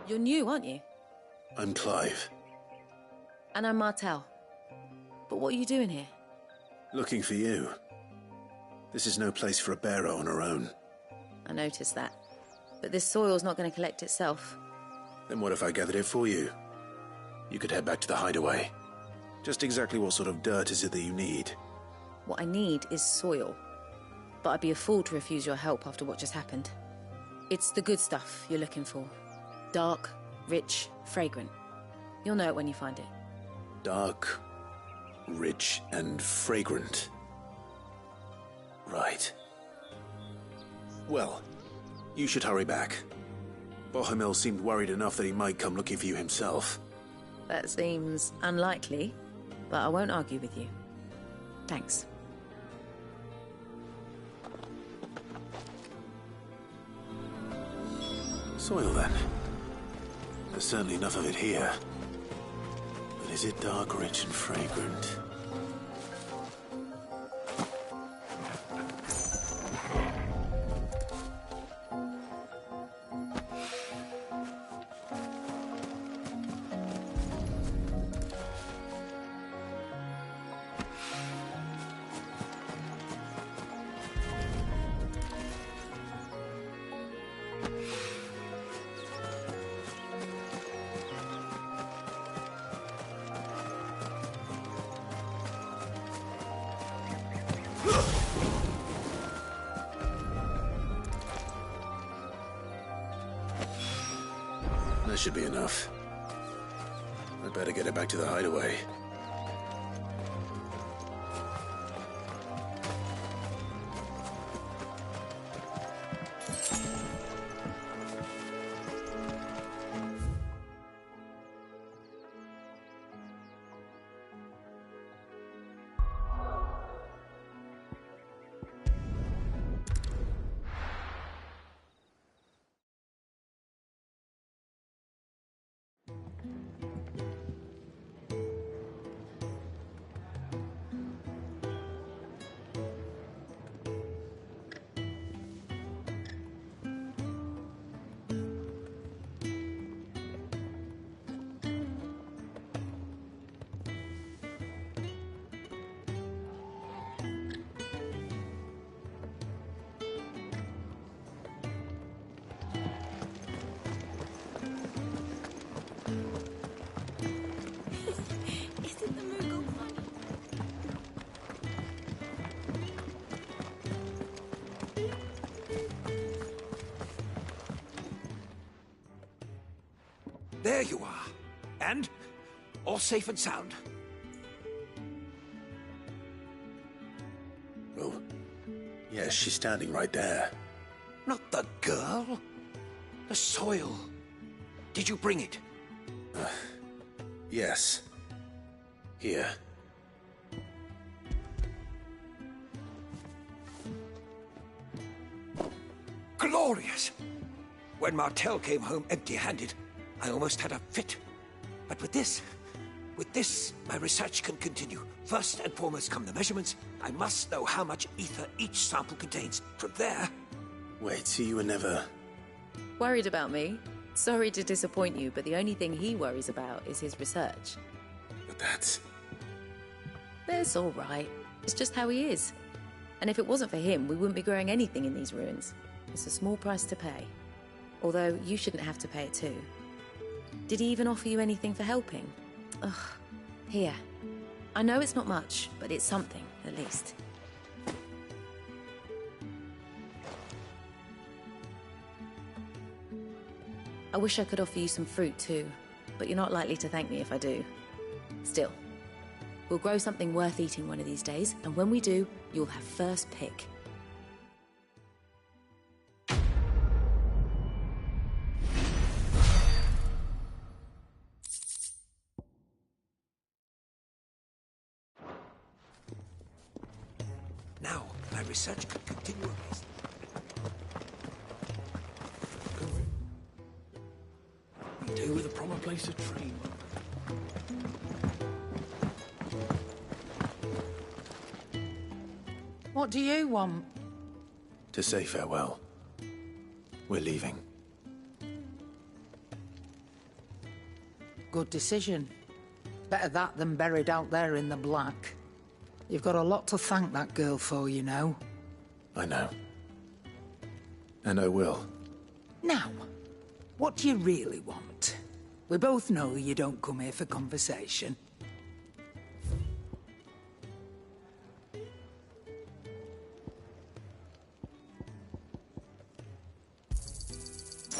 You're new, aren't you? I'm Clive. And I'm Martel. But what are you doing here? Looking for you. This is no place for a bearer on her own. I noticed that. But this soil's not going to collect itself. Then what if I gathered it for you? You could head back to the hideaway. Just exactly what sort of dirt is it that you need? What I need is soil. But I'd be a fool to refuse your help after what just happened. It's the good stuff you're looking for. Dark, rich, fragrant. You'll know it when you find it. Dark, rich, and fragrant. Right. Well, you should hurry back. Bohemil seemed worried enough that he might come looking for you himself. That seems unlikely, but I won't argue with you. Thanks. Soil, then. There's certainly enough of it here. But is it dark, rich, and fragrant? That should be enough. I'd better get it back to the hideaway. There you are. And? All safe and sound? Oh, yes, she's standing right there. Not the girl. The soil. Did you bring it? Yes. Here. Glorious! When Martel came home empty-handed, I almost had a fit. But with this, my research can continue. First and foremost come the measurements. I must know how much ether each sample contains. From there... Wait, so you were never... Worried about me? Sorry to disappoint you, but the only thing he worries about is his research. But that's... That's all right. It's just how he is. And if it wasn't for him, we wouldn't be growing anything in these ruins. It's a small price to pay. Although, you shouldn't have to pay it too. Did he even offer you anything for helping? Ugh. Here. I know it's not much, but it's something, at least. I wish I could offer you some fruit too, but you're not likely to thank me if I do. Still, we'll grow something worth eating one of these days, and when we do, you'll have first pick. Now, my research can continue apace. Do with a proper place to train. What do you want? To say farewell. We're leaving. good decision. Better that than buried out there in the black. You've got a lot to thank that girl for, you know. I know. And I will. Now, what do you really want? We both know you don't come here for conversation.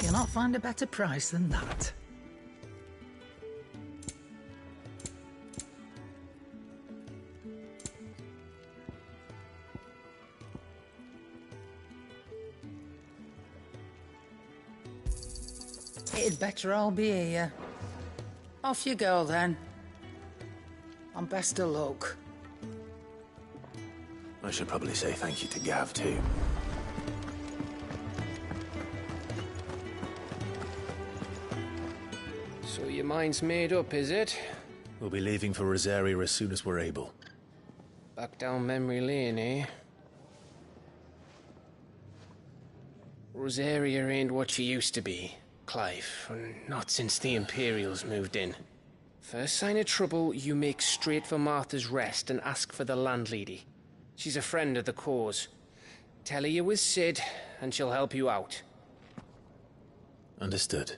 You'll not find a better price than that. It'd better all be here. Off you go, then. And best of luck. I should probably say thank you to Gav, too. So your mind's made up, is it? We'll be leaving for Rosaria as soon as we're able. Back down memory lane, eh? Rosaria ain't what she used to be, Clive. Not since the Imperials moved in. First sign of trouble, you make straight for Martha's Rest and ask for the landlady. She's a friend of the cause. Tell her you was Sid, and she'll help you out. Understood.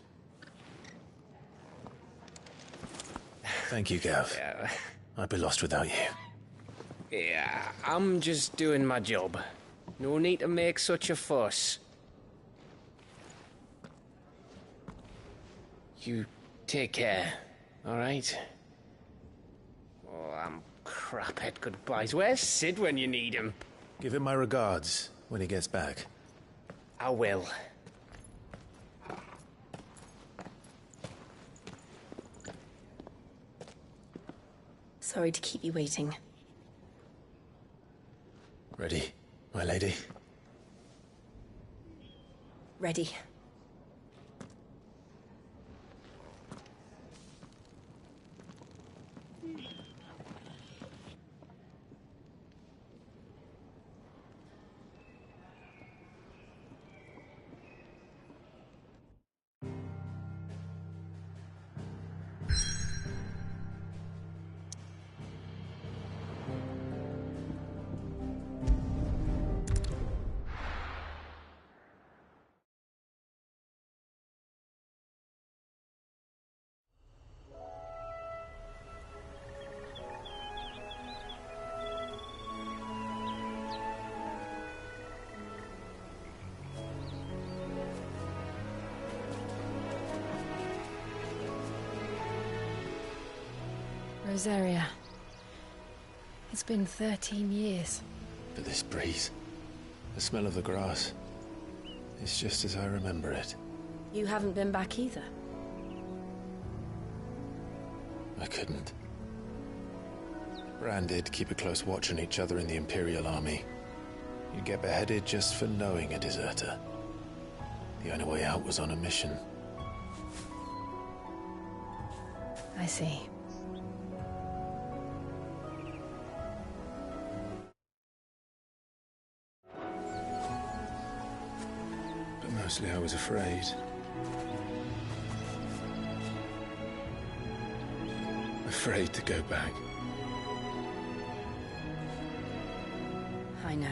Thank you, Gav. Yeah. I'd be lost without you. Yeah, I'm just doing my job. No need to make such a fuss. You take care, all right? Oh, I'm crap at goodbyes. Where's Sid when you need him? Give him my regards when he gets back. I will. Sorry to keep you waiting. Ready, my lady? Ready. Rosaria. It's been 13 years. But this breeze, the smell of the grass, it's just as I remember it. You haven't been back either. I couldn't. Bran did keep a close watch on each other in the Imperial Army. You'd get beheaded just for knowing a deserter. The only way out was on a mission. I see. But mostly I was afraid. Afraid to go back. I know.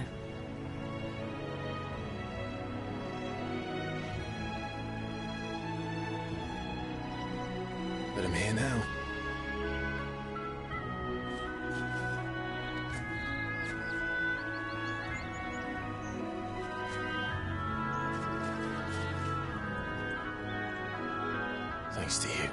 But I'm here now. Thanks to you.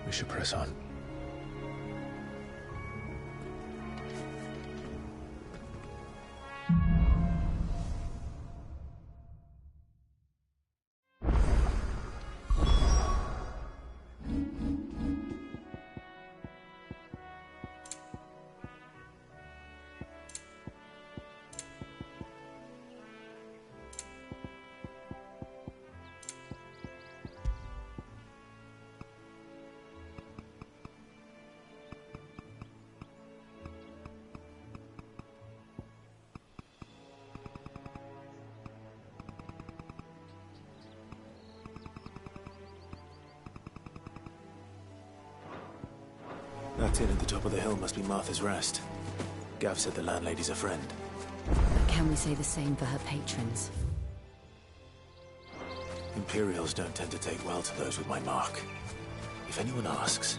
We should press on. That inn at the top of the hill must be Martha's Rest. Gav said the landlady's a friend. But can we say the same for her patrons? Imperials don't tend to take well to those with my mark. If anyone asks,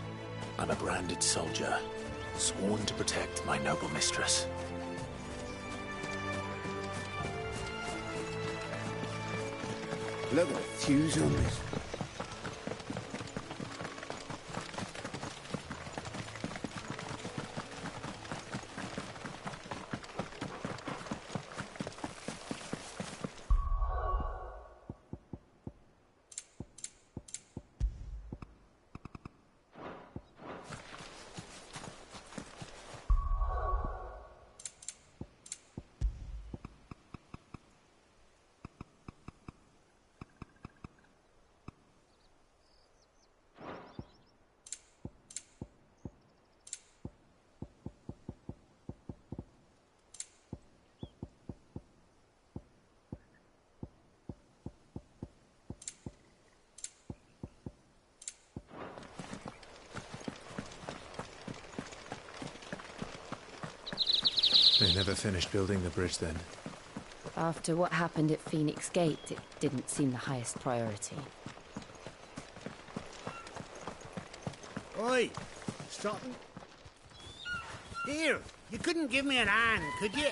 I'm a branded soldier, sworn to protect my noble mistress. Look at the fuse on this. They never finished building the bridge then. After what happened at Phoenix Gate, it didn't seem the highest priority. Oi! Stop. Here, you couldn't give me an hand, could you?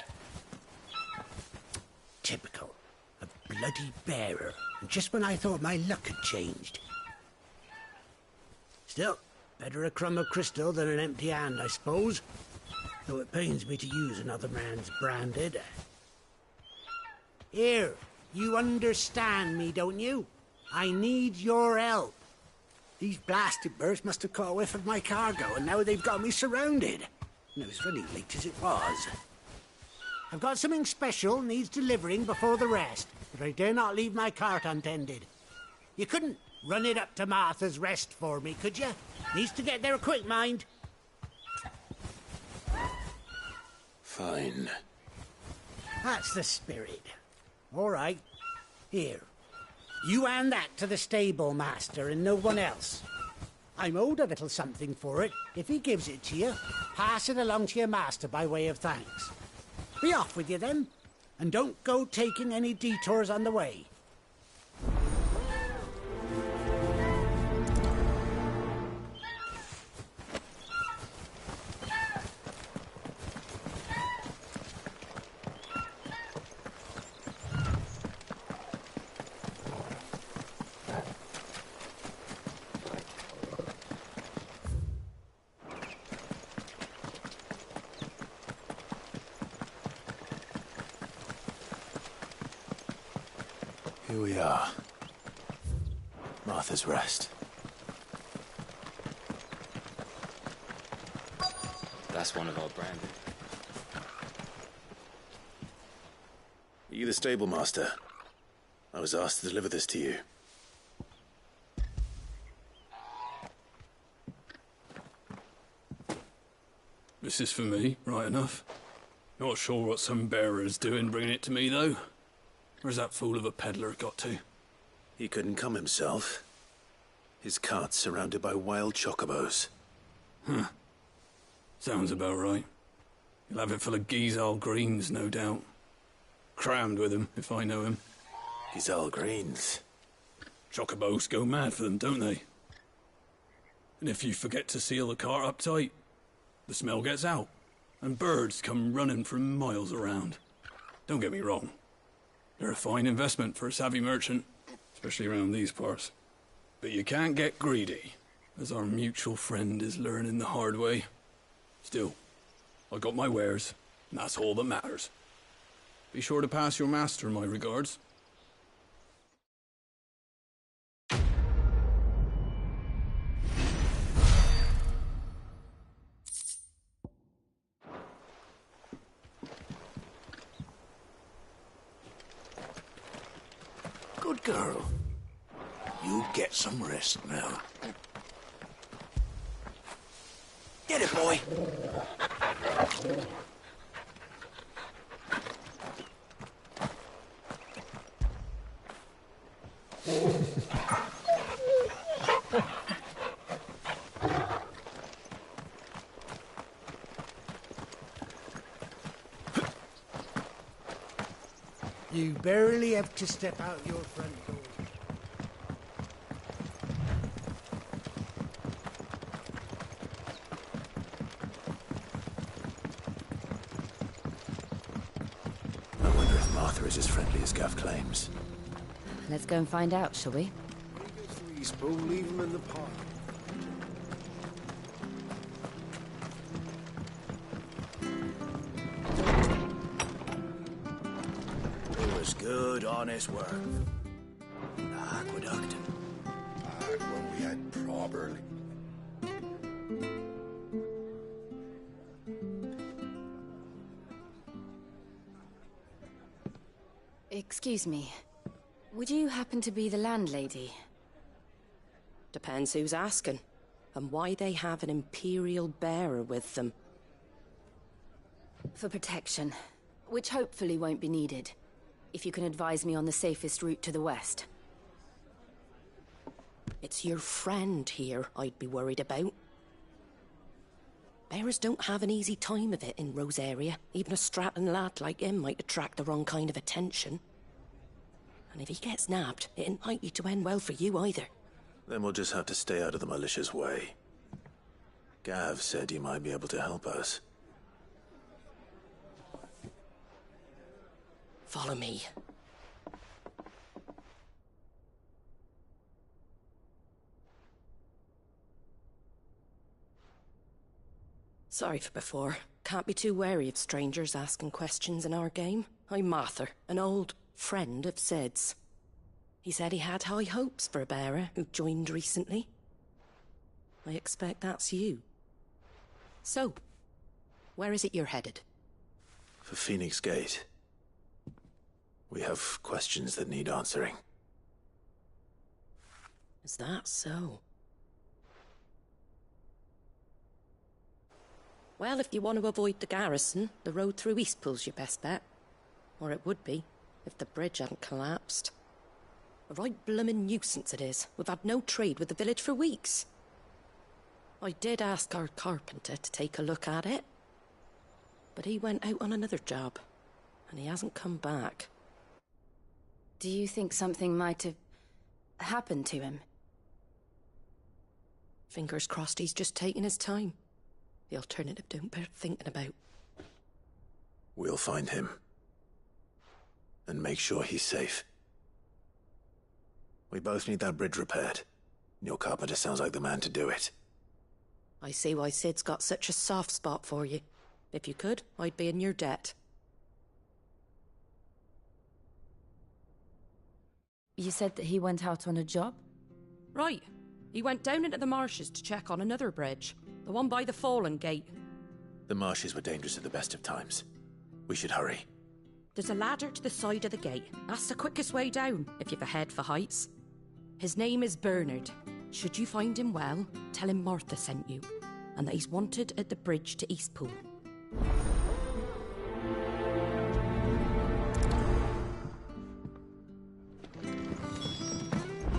Typical. A bloody bearer. And just when I thought my luck had changed. Still, better a crumb of crystal than an empty hand, I suppose. Though it pains me to use another man's branded. Here, you understand me, don't you? I need your help. These blasted birds must have caught a whiff of my cargo, and now they've got me surrounded. And it was really late as it was. I've got something special needs delivering before the rest, but I dare not leave my cart untended. You couldn't run it up to Martha's Rest for me, could you? Needs to get there quick, mind. Fine. That's the spirit. All right. Here. You hand that to the stable master and no one else. I'm owed a little something for it. If he gives it to you, pass it along to your master by way of thanks. Be off with you then, and don't go taking any detours on the way. Here we are. Martha's Rest. That's one of our branded. Are you the stable master? I was asked to deliver this to you. This is for me, right enough. Not sure what some bearer's doing bringing it to me, though. Where's that fool of a peddler got to? He couldn't come himself. His cart's surrounded by wild chocobos. Huh. Sounds about right. He'll have it full of Gizal greens, no doubt. Crammed with them, if I know him. Gizal greens? Chocobos go mad for them, don't they? And if you forget to seal the cart up tight, the smell gets out, and birds come running from miles around. Don't get me wrong. They're a fine investment for a savvy merchant, especially around these parts. But you can't get greedy, as our mutual friend is learning the hard way. Still, I got my wares, and that's all that matters. Be sure to pass your master my regards. Good girl. You get some rest now. Get it, boy. You barely have to step out your front door. I wonder if Martha is as friendly as Gav claims. Let's go and find out, shall we? When he gets to East Pool, leave him in the park. It was good, honest work. The aqueduct. Back when we had properly. Excuse me. Would you happen to be the landlady? Depends who's asking, and why they have an Imperial bearer with them. For protection, which hopefully won't be needed. If you can advise me on the safest route to the west. It's your friend here I'd be worried about. Bearers don't have an easy time of it in Rosaria. Even a Stratton lad like him might attract the wrong kind of attention. And if he gets nabbed, it ain't likely to end well for you either. Then we'll just have to stay out of the malicious way. Gav said you might be able to help us. Follow me. Sorry for before. Can't be too wary of strangers asking questions in our game. I'm Martha, an old friend of Sid's. He said he had high hopes for a bearer who joined recently. I expect that's you. So, where is it you're headed? For Phoenix Gate. We have questions that need answering. Is that so? Well, if you want to avoid the garrison, the road through Eastpool's your best bet. Or it would be, if the bridge hadn't collapsed. A right bloomin' nuisance it is. We've had no trade with the village for weeks. I did ask our carpenter to take a look at it. But he went out on another job, and he hasn't come back. Do you think something might have happened to him? Fingers crossed he's just taking his time. The alternative don't bear thinking about. We'll find him. And make sure he's safe. We both need that bridge repaired. Your carpenter sounds like the man to do it. I see why Sid's got such a soft spot for you. If you could, I'd be in your debt. You said that he went out on a job? Right. He went down into the marshes to check on another bridge. The one by the Fallen Gate. The marshes were dangerous at the best of times. We should hurry. There's a ladder to the side of the gate. That's the quickest way down, if you've a head for heights. His name is Bernard. Should you find him well, tell him Martha sent you, and that he's wanted at the bridge to Eastpool.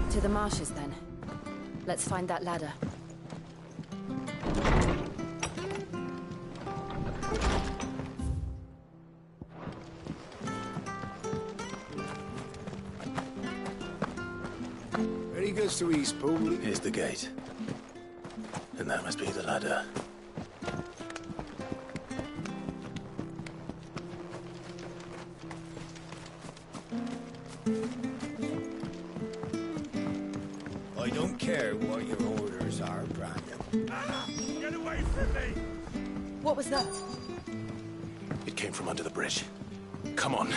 To the marshes, then. Let's find that ladder. When he gets to East Pool... Here's the gate. And that must be the ladder. I don't care what your orders are, Brandon. Anna, get away from me! What was that? It came from under the bridge. Come on.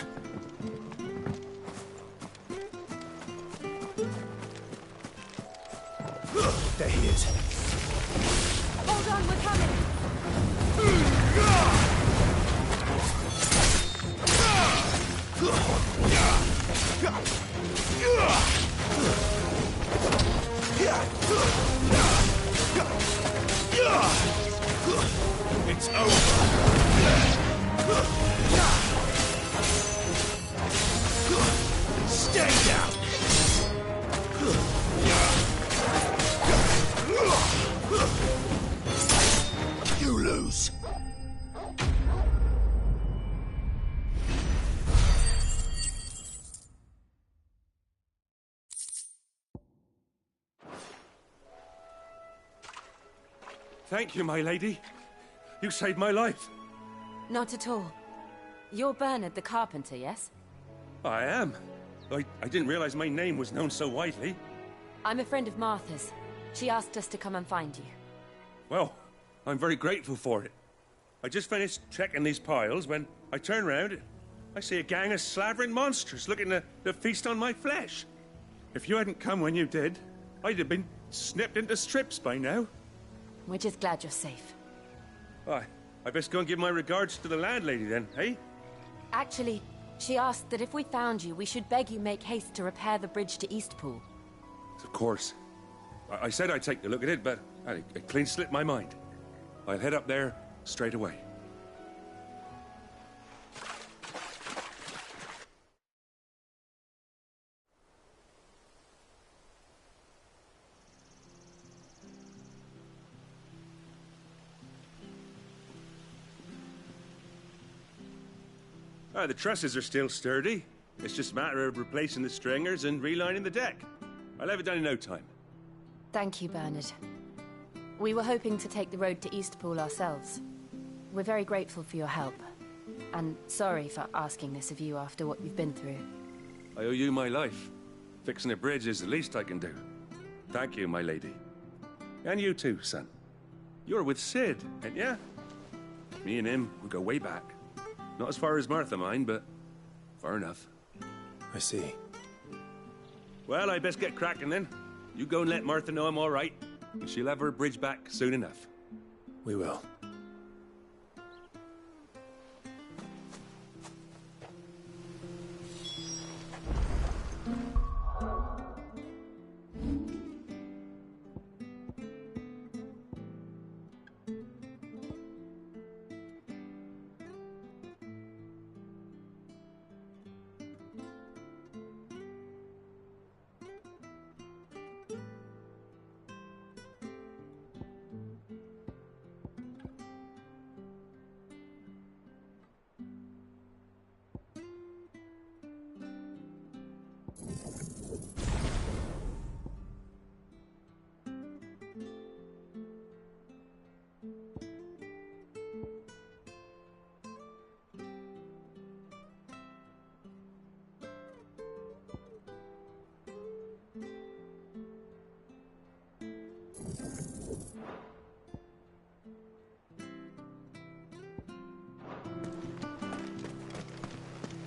There he is. Hold on, we're coming! It's over! Stay down! You lose. Thank you, my lady. You saved my life. Not at all. You're Bernard the carpenter, yes? I am. I didn't realize my name was known so widely. I'm a friend of Martha's. She asked us to come and find you. Well, I'm very grateful for it. I just finished checking these piles when I turn round. I see a gang of slavering monsters looking to feast on my flesh. If you hadn't come when you did, I'd have been snipped into strips by now. We're just glad you're safe. I best go and give my regards to the landlady then, eh? Actually, she asked that if we found you, we should beg you make haste to repair the bridge to Eastpool. Of course. I said I'd take a look at it, but it clean slipped my mind. I'll head up there straight away. The trusses are still sturdy. It's just a matter of replacing the stringers and relining the deck. I'll have it done in no time. Thank you, Bernard. We were hoping to take the road to Eastpool ourselves. We're very grateful for your help. And sorry for asking this of you after what you've been through. I owe you my life. Fixing a bridge is the least I can do. Thank you, my lady. And you too, son. You're with Sid, ain't ya? Me and him, we go way back. Not as far as Martha, mind, but far enough. I see. Well, I best get cracking then. You go and let Martha know I'm all right, and she'll have her bridge back soon enough. We will.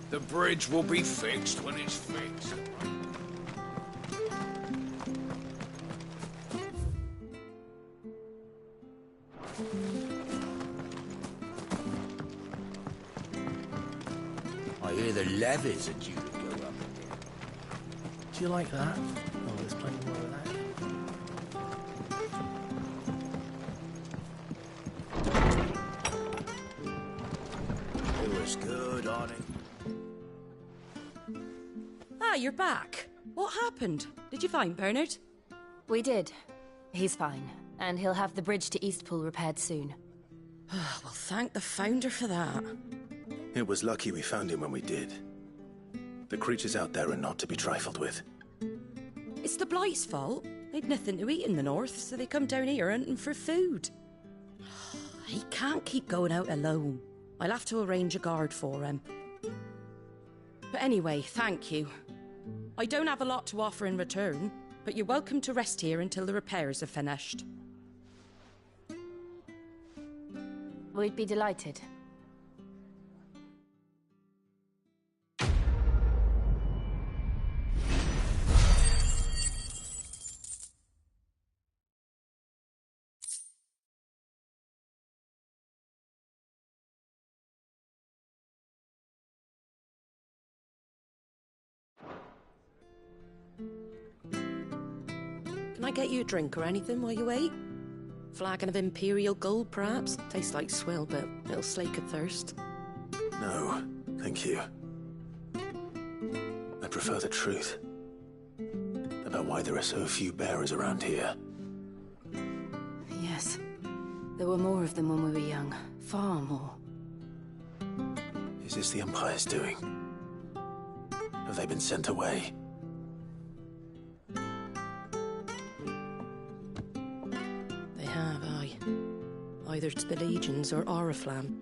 The bridge will be fixed when it's fixed. I hear the levies are due to go up again. Do you like that? Oh, there's plenty more of that. It was good on it. Ah, you're back. What happened? Did you find Bernard? We did. He's fine, and he'll have the bridge to Eastpool repaired soon. Well, thank the Founder for that. It was lucky we found him when we did. The creatures out there are not to be trifled with. It's the Blight's fault. They'd nothing to eat in the north, so they come down here hunting for food. He can't keep going out alone. I'll have to arrange a guard for him. But anyway, thank you. I don't have a lot to offer in return, but you're welcome to rest here until the repairs are finished. We'd be delighted. Can I get you a drink or anything while you wait? Flagon of Imperial Gold, perhaps? Tastes like swill, but it'll slake a thirst. No, thank you. I prefer the truth. About why there are so few bearers around here. Yes. There were more of them when we were young. Far more. Is this the Empire's doing? Have they been sent away? They have, aye. Either it's the Legions or Oriflamme.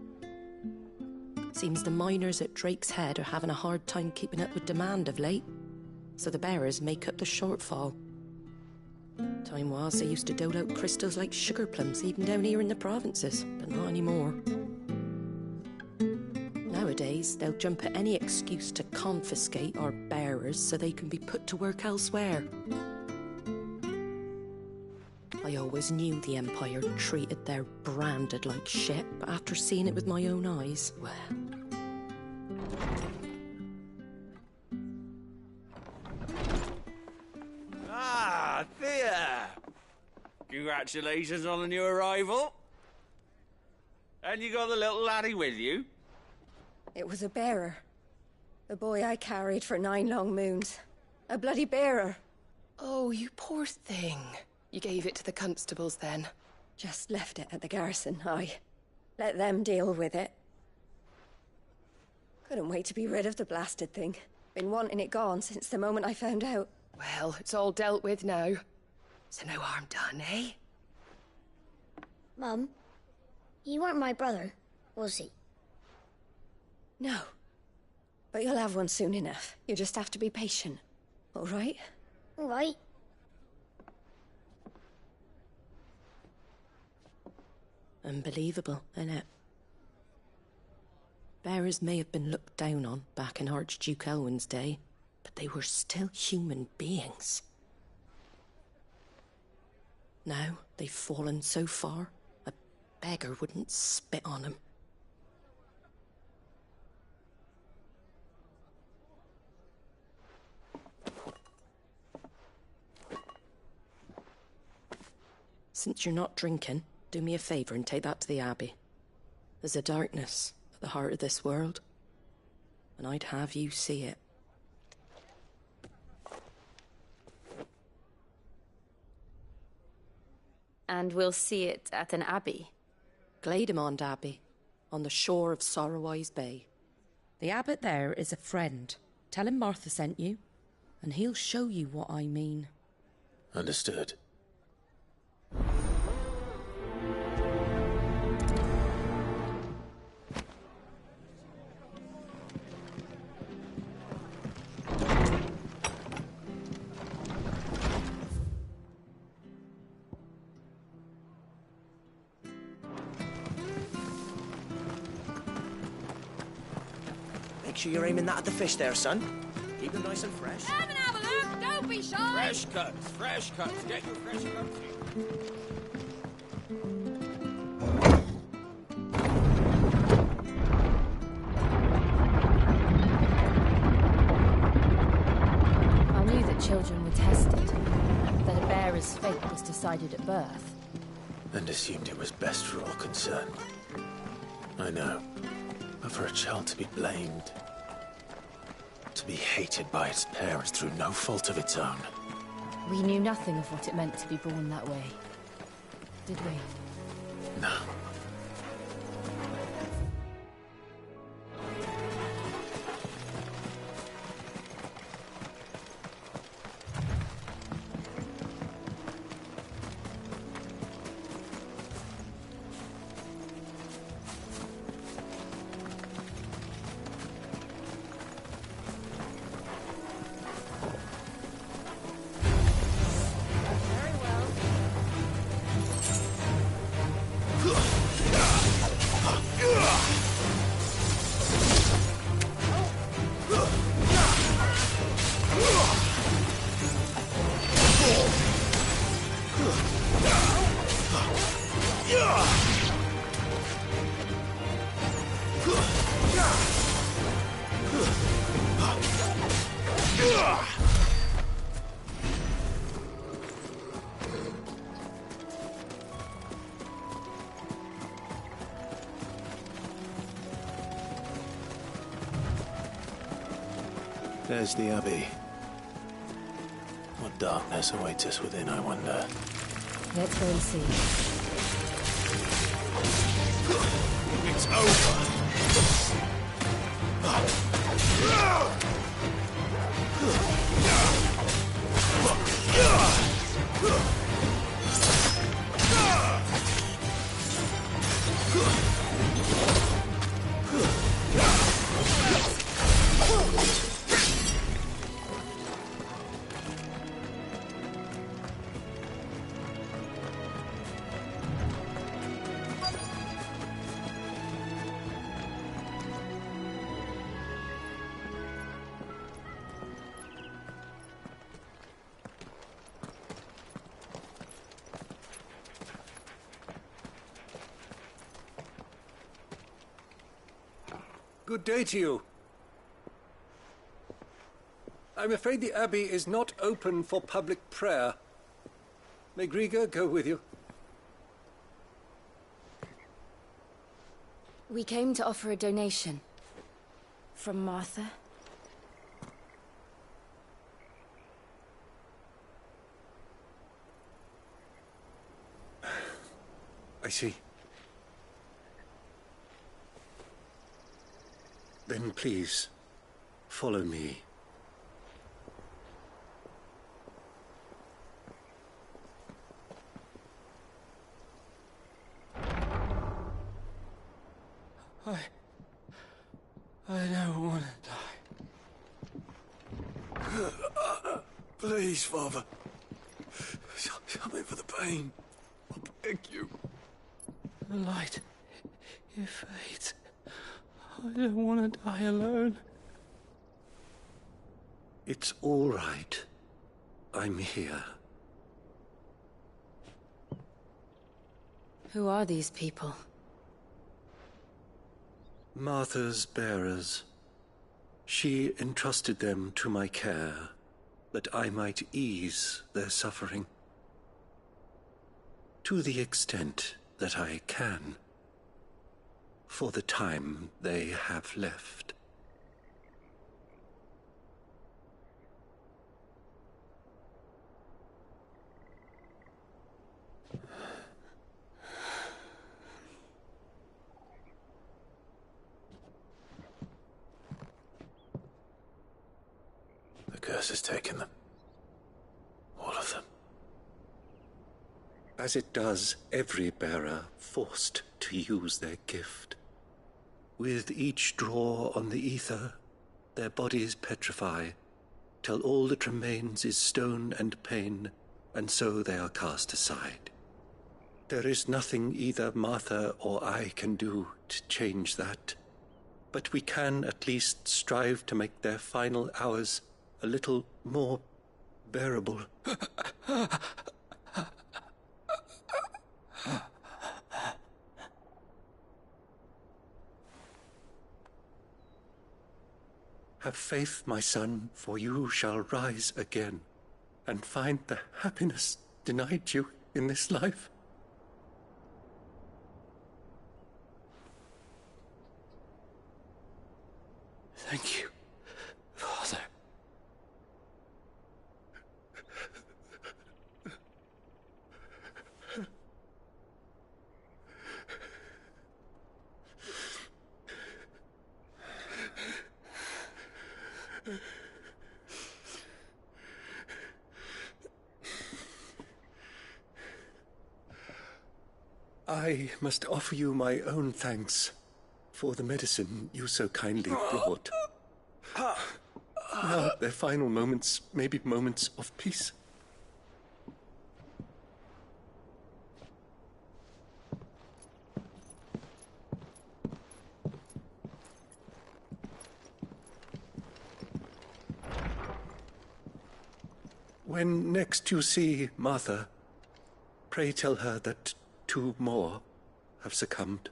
Seems the miners at Drake's Head are having a hard time keeping up with demand of late, so the bearers make up the shortfall. Time was they used to dole out crystals like sugar plums even down here in the provinces, but not anymore. Nowadays, they'll jump at any excuse to confiscate our bearers so they can be put to work elsewhere. I always knew the Empire treated their branded like shit, but after seeing it with my own eyes, well... Ah, Thea! Congratulations on the new arrival. And you got the little laddie with you? It was a bearer. The boy I carried for 9 long moons. A bloody bearer. Oh, you poor thing. You gave it to the constables then? Just left it at the garrison, aye. Let them deal with it. Couldn't wait to be rid of the blasted thing. Been wanting it gone since the moment I found out. Well, it's all dealt with now. So no harm done, eh? Mum, you weren't my brother, was he? No. But you'll have one soon enough. You just have to be patient. All right? All right. Unbelievable, innit? Bearers may have been looked down on back in Archduke Elwin's day, but they were still human beings. Now they've fallen so far, a beggar wouldn't spit on them. Since you're not drinking, do me a favour and take that to the Abbey. There's a darkness at the heart of this world, and I'd have you see it. And we'll see it at an abbey? Glademond Abbey, on the shore of Sorrowise Bay. The abbot there is a friend. Tell him Martha sent you, and he'll show you what I mean. Understood. Make sure you're aiming that at the fish there, son. Keep them nice and fresh. Come and have a look! Don't be shy! Fresh cuts, fresh cuts. Get your fresh cuts here. I knew that children were tested, that a bearer's fate was decided at birth. And assumed it was best for all concerned. I know. But for a child to be blamed, to be hated by its parents through no fault of its own. We knew nothing of what it meant to be born that way, did we? No. There's the Abbey. What darkness awaits us within, I wonder. Let's go and see. It's over. Good day to you. I'm afraid the Abbey is not open for public prayer. May Grieger go with you? We came to offer a donation. From Martha. I see. Then please, follow me. I don't want to die. Please, Father. Help me for the pain. I beg you. The light, it fades. I don't want to die alone. It's all right. I'm here. Who are these people? Martha's bearers. She entrusted them to my care, that I might ease their suffering. To the extent that I can, for the time they have left. The curse has taken them. All of them. As it does every bearer forced to use their gift. With each draw on the ether, their bodies petrify, till all that remains is stone and pain, and so they are cast aside. There is nothing either Martha or I can do to change that, but we can at least strive to make their final hours a little more bearable. Have faith, my son, for you shall rise again and find the happiness denied you in this life. Thank you, Father. I must offer you my own thanks for the medicine you so kindly brought. Now their final moments may be moments of peace. When next you see Martha, pray tell her that 2 more have succumbed.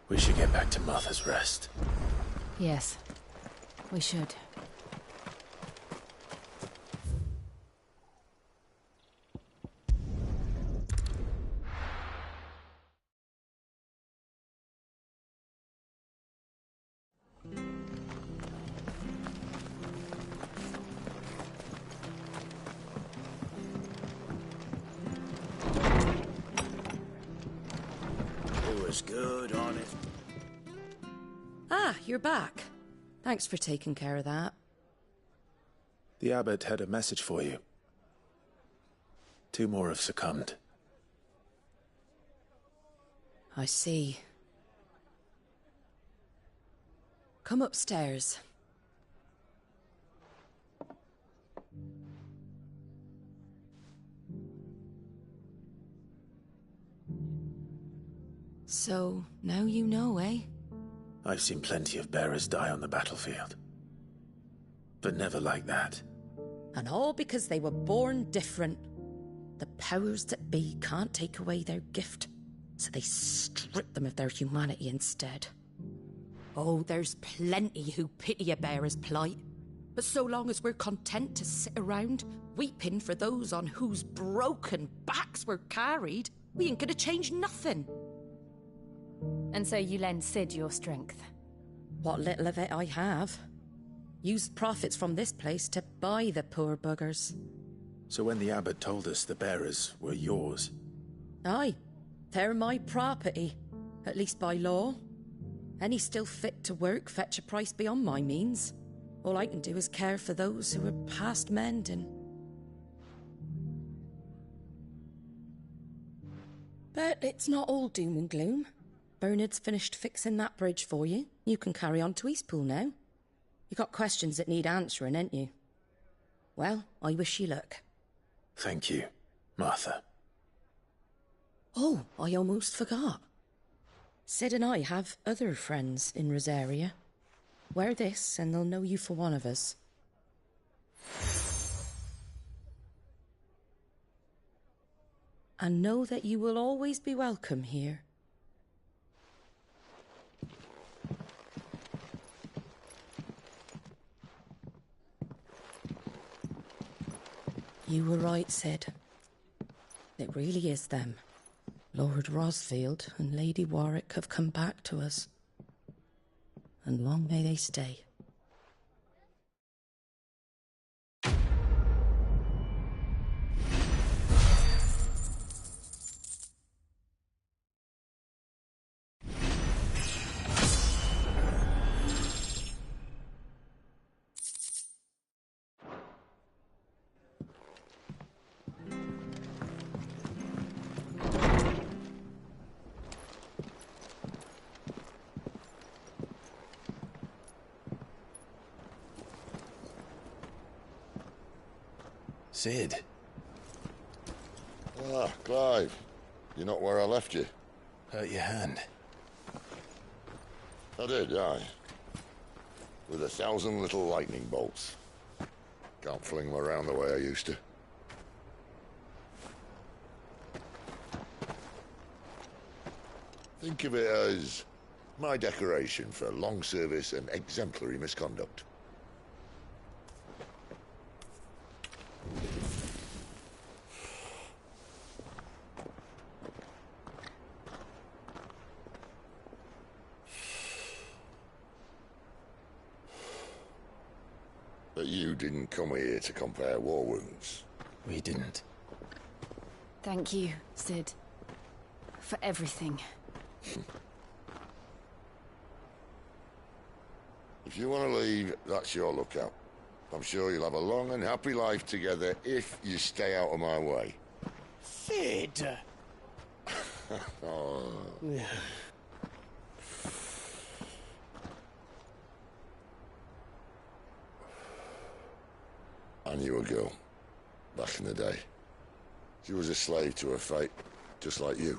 We should get back to Martha's Rest. Yes, we should. Good, honest. Ah, you're back. Thanks for taking care of that. The abbot had a message for you. 2 more have succumbed. I see. Come upstairs. So, now you know, eh? I've seen plenty of bearers die on the battlefield. But never like that. And all because they were born different. The powers that be can't take away their gift, so they strip them of their humanity instead. Oh, there's plenty who pity a bearer's plight. But so long as we're content to sit around, weeping for those on whose broken backs we're carried, we ain't gonna change nothing. And so you lend Sid your strength? What little of it I have. Used profits from this place to buy the poor buggers. So when the abbot told us the bearers were yours... Aye, they're my property, at least by law. Any still fit to work fetch a price beyond my means. All I can do is care for those who are past mending. But it's not all doom and gloom. Bernard's finished fixing that bridge for you. You can carry on to Eastpool now. You got questions that need answering, ain't you? Well, I wish you luck. Thank you, Martha. Oh, I almost forgot. Sid and I have other friends in Rosaria. Wear this and they'll know you for one of us. And know that you will always be welcome here. You were right, Sid. It really is them. Lord Rosfield and Lady Warwick have come back to us. And long may they stay. Sid. Ah, Clive. You're not where I left you. Hurt your hand. I did, aye. With 1,000 little lightning bolts. Can't fling them around the way I used to. Think of it as my decoration for long service and exemplary misconduct. But you didn't come here to compare war wounds. We didn't. Thank you, Sid. For everything. If you want to leave, that's your lookout. I'm sure you'll have a long and happy life together if you stay out of my way. Sid! Oh. I knew a girl, back in the day. She was a slave to her fate, just like you.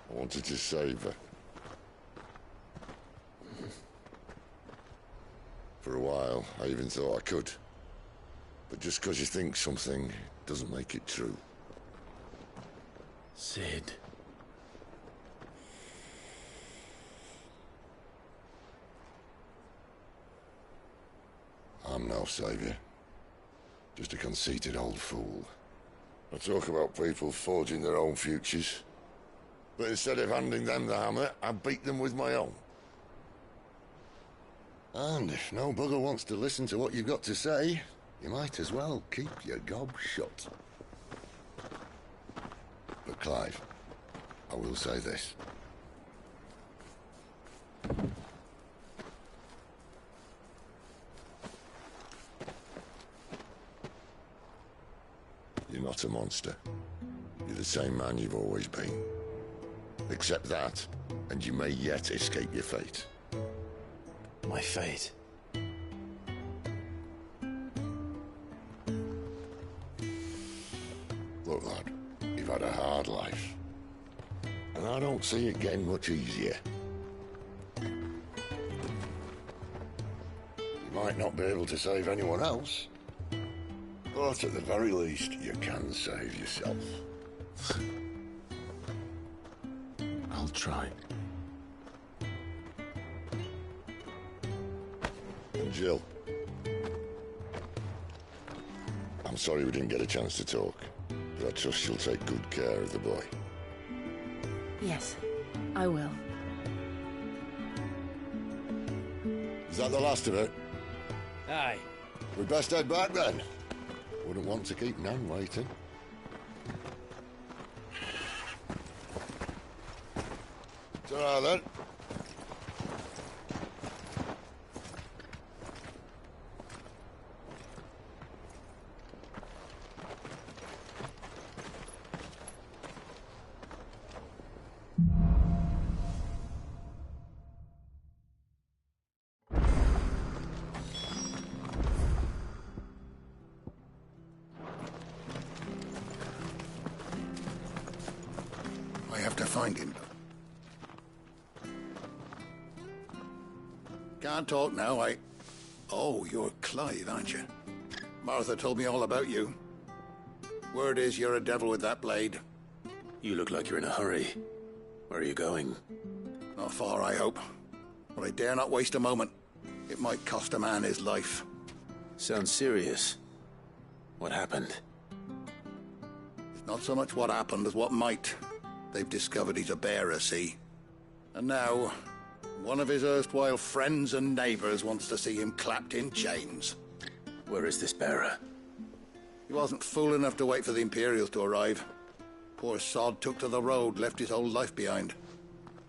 I wanted to save her. For a while, I even thought I could. But just because you think something doesn't make it true. Sid. I'm no savior. Just a conceited old fool. I talk about people forging their own futures. But instead of handing them the hammer, I beat them with my own. And if no bugger wants to listen to what you've got to say, you might as well keep your gob shut. But Clive, I will say this. You're not a monster. You're the same man you've always been. Accept that, and you may yet escape your fate. My fate? had a hard life. And I don't see it getting much easier. You might not be able to save anyone else, but at the very least, you can save yourself. I'll try. And Jill, I'm sorry we didn't get a chance to talk, but I trust you'll take good care of the boy. Yes, I will. Is that the last of it? Aye. We'd best head back then. Wouldn't want to keep Nan waiting. Ta-ra then. I have to find him. Can't talk now, Oh, you're Clive, aren't you? Martha told me all about you. Word is you're a devil with that blade. You look like you're in a hurry. Where are you going? Not far, I hope. But I dare not waste a moment. It might cost a man his life. Sounds serious. What happened? It's not so much what happened as what might. They've discovered he's a bearer, see? And now, one of his erstwhile friends and neighbors wants to see him clapped in chains. Where is this bearer? He wasn't fool enough to wait for the Imperials to arrive. Poor sod took to the road, left his whole life behind.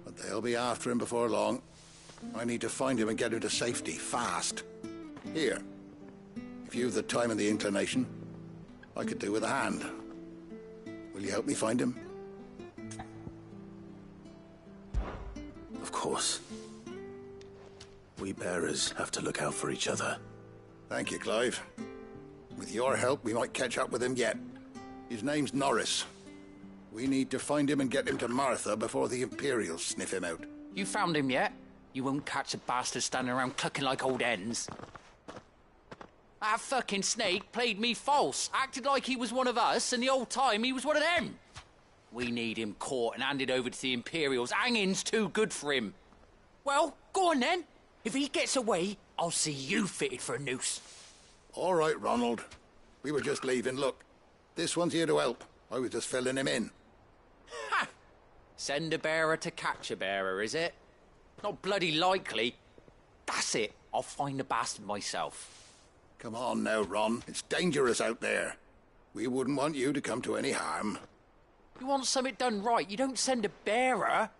But they'll be after him before long. I need to find him and get him to safety, fast. Here, if you've the time and the inclination, I could do with a hand. Will you help me find him? Of course. We bearers have to look out for each other. Thank you, Clive. With your help, we might catch up with him yet. His name's Norris. We need to find him and get him to Martha before the Imperials sniff him out. You found him yet? You won't catch a bastard standing around clucking like old hens. That fucking snake played me false, acted like he was one of us, and the whole time he was one of them. We need him caught and handed over to the Imperials. Hanging's too good for him. Well, go on then. If he gets away, I'll see you fitted for a noose. All right, Ronald. We were just leaving. Look, this one's here to help. I was just filling him in. Ha! Send a bearer to catch a bearer, is it? Not bloody likely. That's it. I'll find the bastard myself. Come on now, Ron. It's dangerous out there. We wouldn't want you to come to any harm. You want something done right, you don't send a bearer.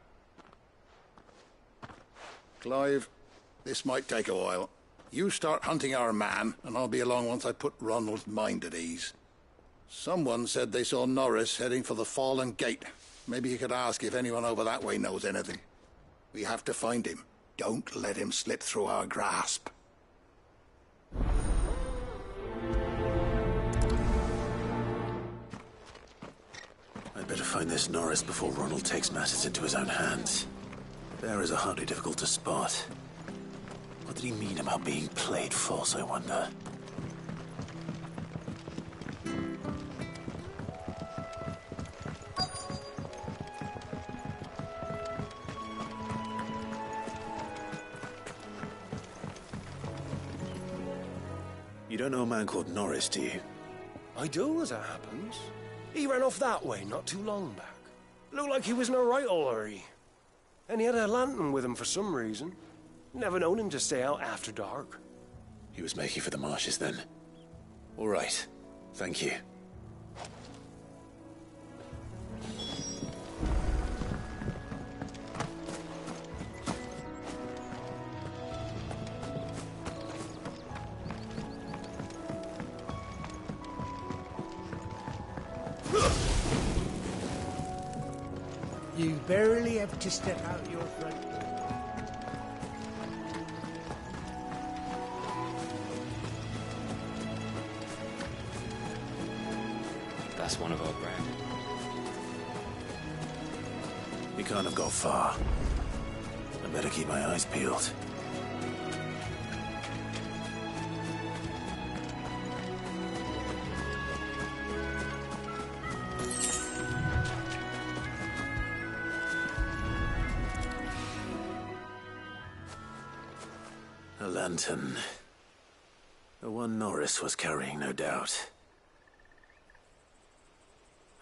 Clive, this might take a while. You start hunting our man, and I'll be along once I put Ronald's mind at ease. Someone said they saw Norris heading for the Fallen Gate. Maybe you could ask if anyone over that way knows anything. We have to find him. Don't let him slip through our grasp. I'd better find this Norris before Ronald takes matters into his own hands. Bearers are hardly difficult to spot. What did he mean about being played false, I wonder? You don't know a man called Norris, do you? I do, as it happens. He ran off that way not too long back. Looked like he was in a right old hurry. And he had a lantern with him for some reason. Never known him to stay out after dark. He was making for the marshes then. All right. Thank you. You barely have to step out your front door. That's one of our brand. can't have got far. I better keep my eyes peeled. A lantern. The one Norris was carrying, no doubt.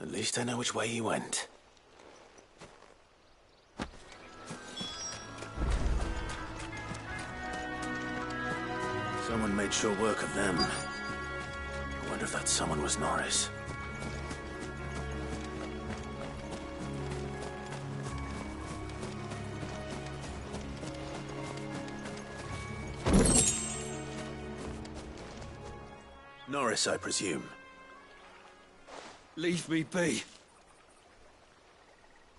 At least I know which way he went. Someone made sure work of them. I wonder if that someone was Norris. Norris, I presume. Leave me be.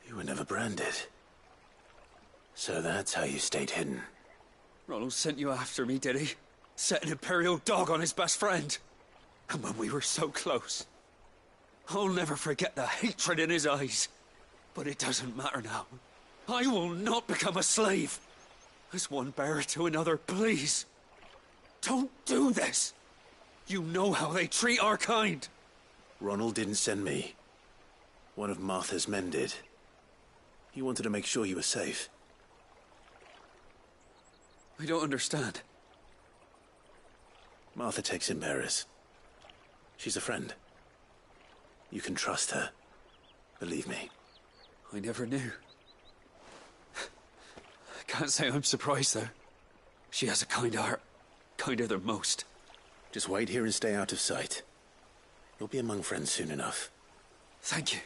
You were never branded. So that's how you stayed hidden. Ronald sent you after me, did he? Set an Imperial dog on his best friend. And when we were so close. I'll never forget the hatred in his eyes. But it doesn't matter now. I will not become a slave. As one bearer to another, please. Don't do this. You know how they treat our kind. Ronald didn't send me. One of Martha's men did. He wanted to make sure you were safe. I don't understand. Martha takes in bearers. She's a friend. You can trust her. Believe me. I never knew. I can't say I'm surprised, though. She has a kind heart. Kinder than most. Just wait here and stay out of sight. You'll be among friends soon enough. Thank you.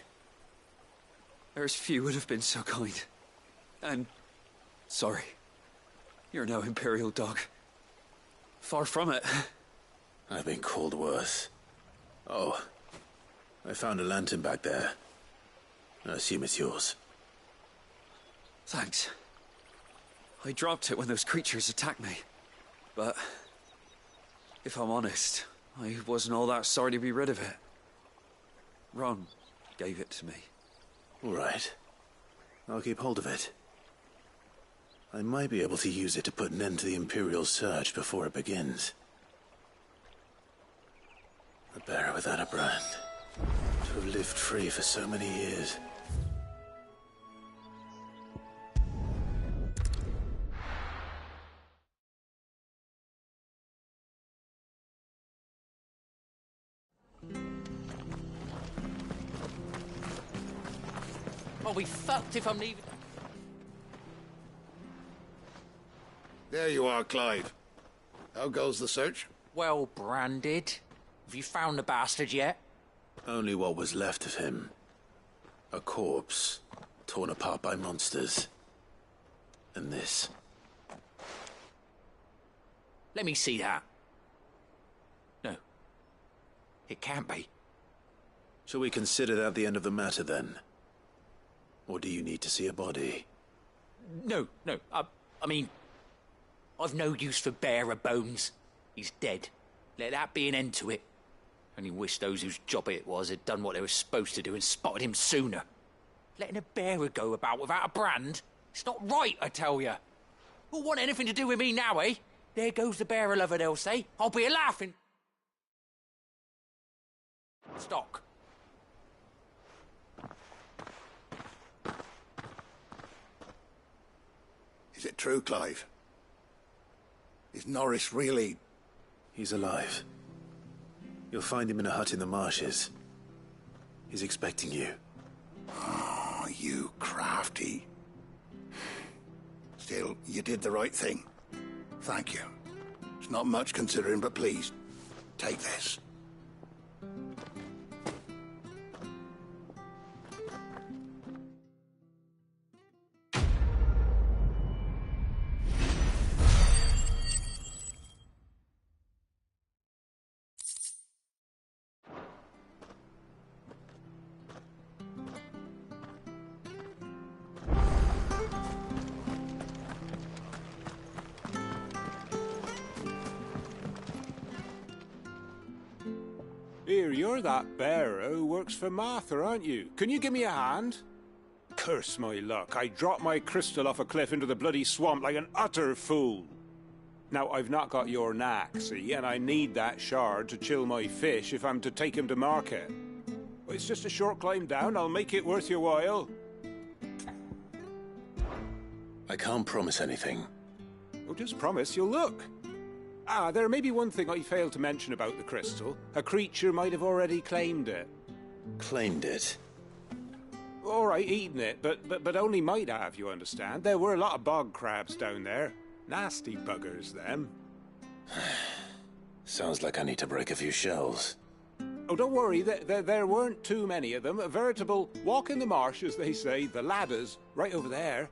There's few would have been so kind. And sorry. You're no Imperial dog. Far from it. I've been called worse. Oh, I found a lantern back there. I assume it's yours. Thanks. I dropped it when those creatures attacked me. But if I'm honest, I wasn't all that sorry to be rid of it. Ron gave it to me. All right. I'll keep hold of it. I might be able to use it to put an end to the Imperial surge before it begins. A bearer without a brand. To have lived free for so many years. I'll be fucked if I'm leaving. There you are, Clive. How goes the search? Well branded. Have you found the bastard yet? Only what was left of him. A corpse, torn apart by monsters. And this. Let me see that. No. It can't be. Shall we consider that the end of the matter, then? Or do you need to see a body? No. I mean, I've no use for bearer bones. He's dead. Let that be an end to it. Only wish those whose job it was had done what they were supposed to do and spotted him sooner. Letting a bearer go about without a brand? It's not right, I tell you. Who'll want anything to do with me now, eh? There goes the bearer lover, they'll say. I'll be a-laughing. Stock. Is it true, Clive? Is Norris really... He's alive. You'll find him in a hut in the marshes. He's expecting you. Oh, you crafty. Still, you did the right thing. Thank you. It's not much considering, but please, take this. Here, you're that bearer who works for Martha, aren't you? Can you give me a hand? Curse my luck. I dropped my crystal off a cliff into the bloody swamp like an utter fool. Now, I've not got your knack, see, and I need that shard to chill my fish if I'm to take him to market. It's just a short climb down. I'll make it worth your while. I can't promise anything. Oh, just promise you'll look. Ah, there may be one thing I failed to mention about the crystal. A creature might have already claimed it. Claimed it? All right, eaten it, but only might have, you understand. There were a lot of bog crabs down there. Nasty buggers, them. Sounds like I need to break a few shells. Oh, don't worry, there weren't too many of them. A veritable walk in the marsh, as they say. The ladders, right over there.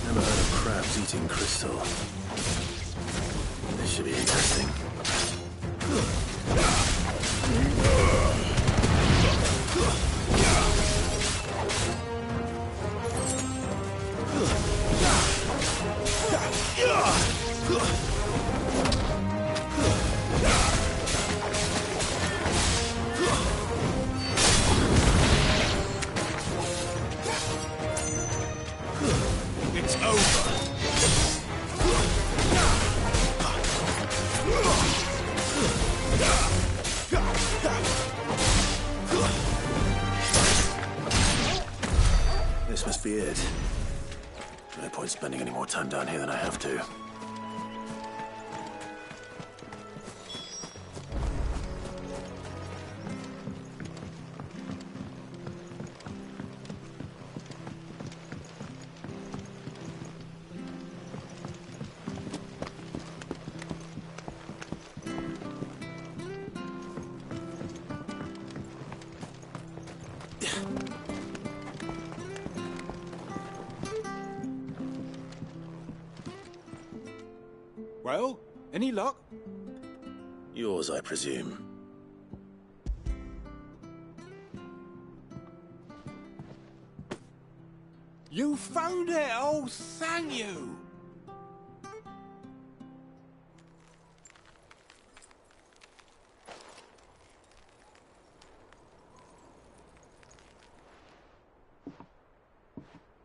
Never heard of crabs eating crystal. This should be interesting. It's over. This must be it. No point spending any more time down here than I have to. Well, any luck? Yours, I presume. You found it! Oh, thank you!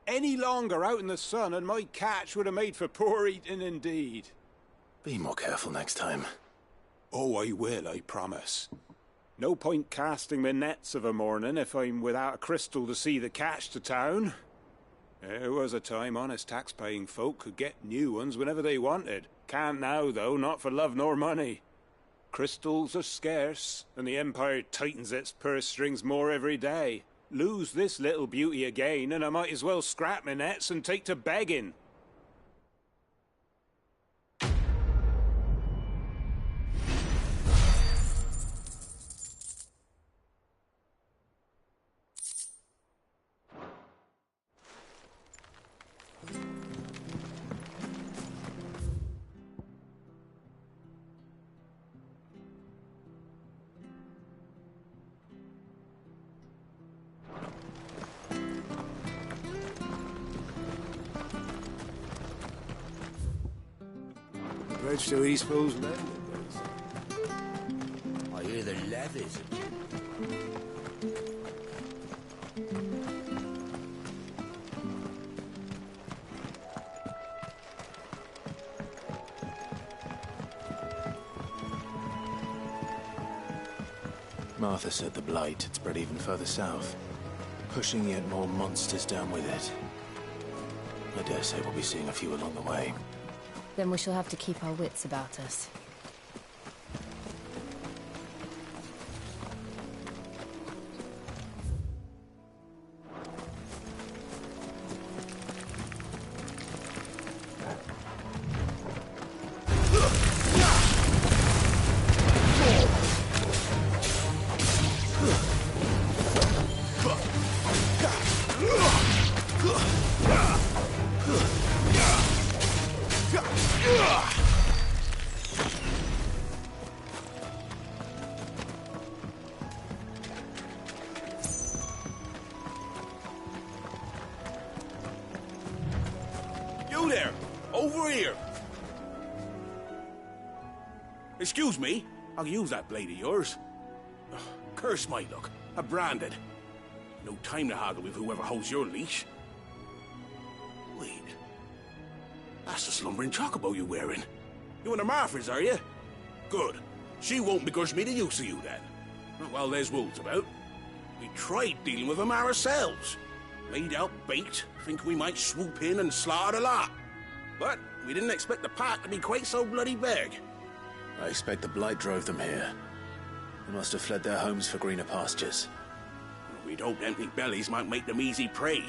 Any longer out in the sun and my catch would have made for poor eating indeed. Be more careful next time. Oh, I will, I promise. No point casting my nets of a morning if I'm without a crystal to see the catch to town. There was a time honest tax-paying folk could get new ones whenever they wanted. Can't now, though, not for love nor money. Crystals are scarce, and the Empire tightens its purse strings more every day. Lose this little beauty again, and I might as well scrap my nets and take to begging. Bridge to East Pool's landing. I hear the levies. Martha said the blight had spread even further south, pushing yet more monsters down with it. I dare say we'll be seeing a few along the way. Then we shall have to keep our wits about us. there! Over here! Excuse me, I'll use that blade of yours. Ugh, curse my luck, I'm branded. No time to haggle with whoever holds your leash. Wait, that's the slumbering chocobo you're wearing. You and the Marfors, are you? Good. She won't begrudge me the use of you then. Well, there's wolves about. We tried dealing with them ourselves. Laid out bait, think we might swoop in and slaughter the lot. But we didn't expect the pack to be quite so bloody big. I expect the blight drove them here. They must have fled their homes for greener pastures. We'd hoped empty bellies might make them easy prey.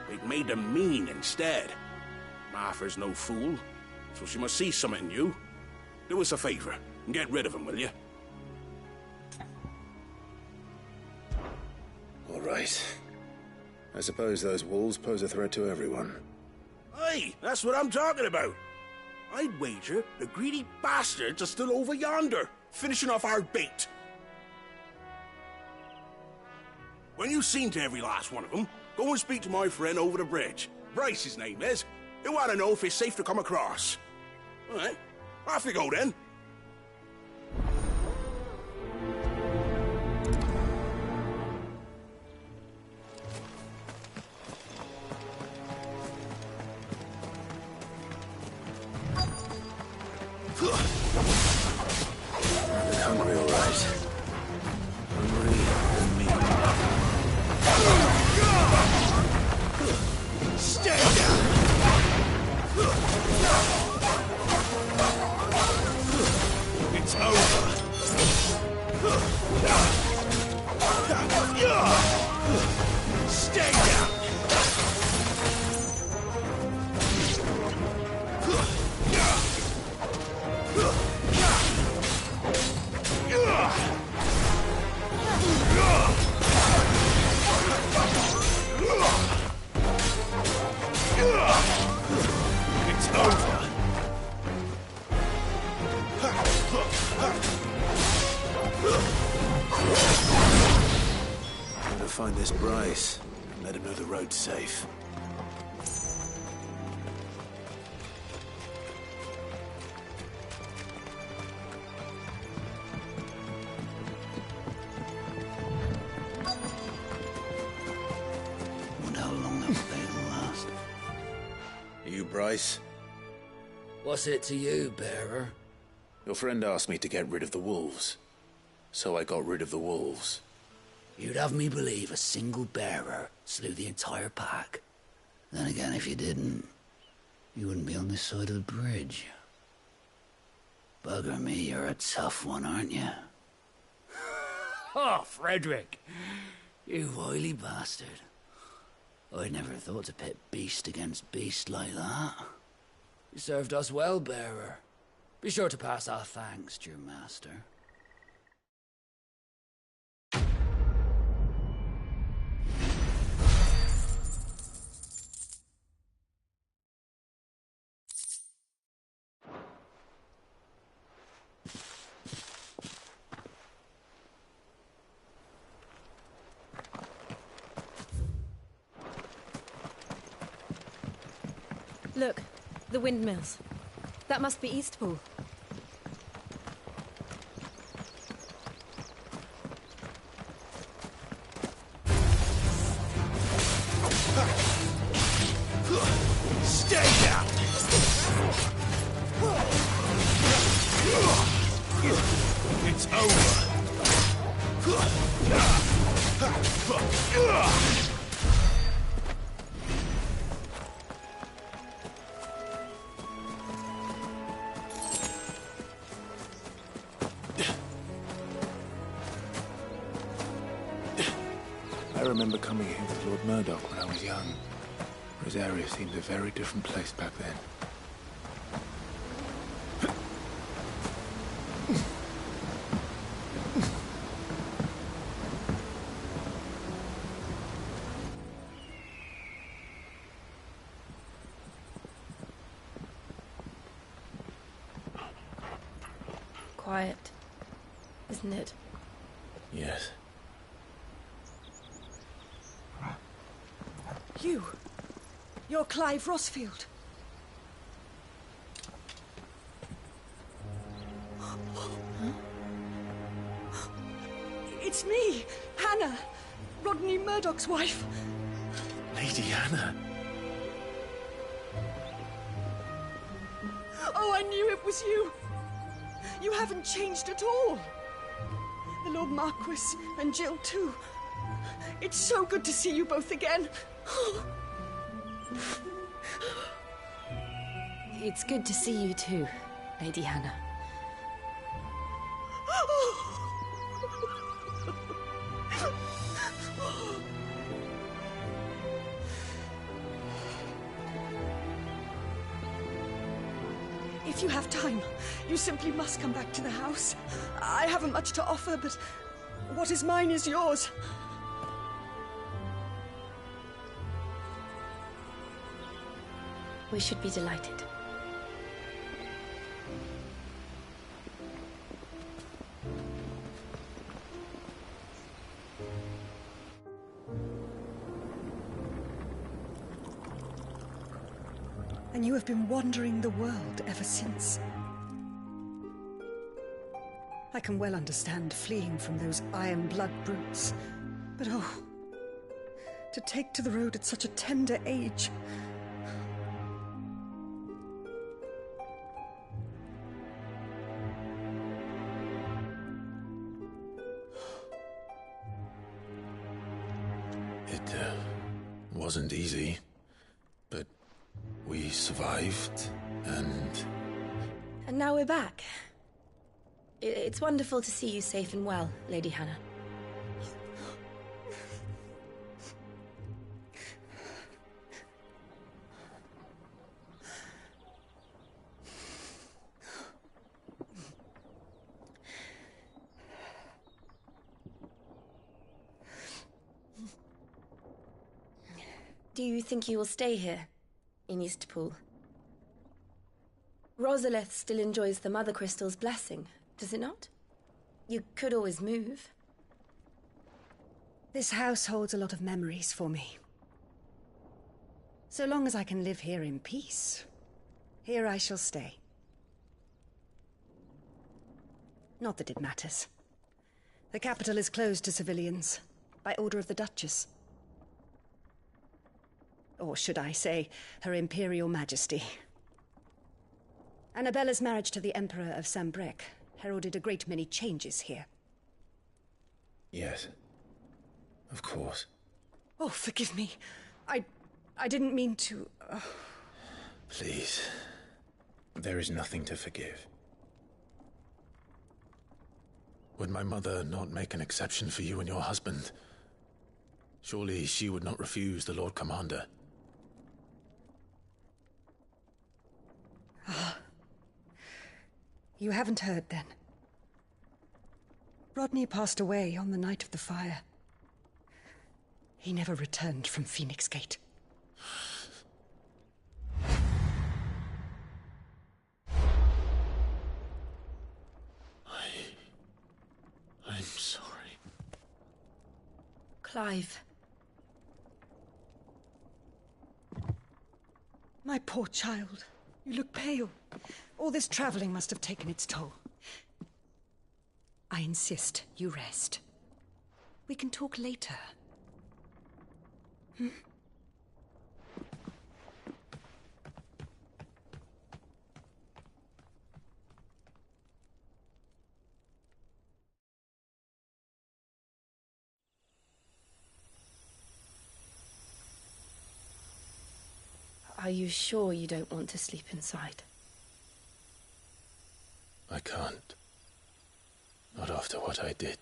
They'd made them mean instead. Martha's no fool, so she must see something in you. Do us a favor and get rid of them, will you? All right. I suppose those wolves pose a threat to everyone. Aye, that's what I'm talking about. I'd wager the greedy bastards are still over yonder, finishing off our bait. When you've seen to every last one of them, go and speak to my friend over the bridge. Bryce, his name is. He'll want to know if it's safe to come across. All right, off you go then. They're hungry, all right. Hungry and mean. Stay down! It's over. Stay down! It's over. I'm gonna find this Bryce and let him know the road's safe. Wonder how long that will last. Are you Bryce? What's it to you, bearer? Your friend asked me to get rid of the wolves. So I got rid of the wolves. You'd have me believe a single bearer slew the entire pack. Then again, if you didn't, you wouldn't be on this side of the bridge. Bugger me, you're a tough one, aren't you? Oh, Frederick! You wily bastard. I'd never thought to pit beast against beast like that. You served us well, bearer. Be sure to pass our thanks to your master. Look, the windmills. That must be Eastpool. Stay down! It's over. I remember coming here with Lord Murdoch when I was young. Rosaria seemed a very different place back then. Quiet, isn't it? Yes. You're Clive Rossfield. me, Hannah, Rodney Murdoch's wife. Lady Hannah. Oh, I knew it was you. You haven't changed at all. The Lord Marquis and Jill too. It's so good to see you both again. It's good to see you too, Lady Hannah. If you have time, you simply must come back to the house. I haven't much to offer, but what is mine is yours. We should be delighted. And you have been wandering the world ever since. I can well understand fleeing from those iron blood brutes, but oh, to take to the road at such a tender age. It wasn't easy, but we survived, and... And now we're back. It's wonderful to see you safe and well, Lady Hannah. Do you think you will stay here, in Eastpool? Rosalith still enjoys the Mother Crystal's blessing, does it not? You could always move. This house holds a lot of memories for me. So long as I can live here in peace, here I shall stay. Not that it matters. The capital is closed to civilians, by order of the Duchess. Or should I say, Her Imperial Majesty. Annabella's marriage to the Emperor of Sambrec heralded a great many changes here. Yes, of course. Oh, forgive me. I didn't mean to... Please. There is nothing to forgive. Would my mother not make an exception for you and your husband? Surely she would not refuse the Lord Commander. You haven't heard, then. Rodney passed away on the night of the fire. He never returned from Phoenix Gate. I'm sorry. Clive. My poor child. You look pale. All this traveling must have taken its toll. I insist you rest. We can talk later. Hmm? Are you sure you don't want to sleep inside? I can't. Not after what I did.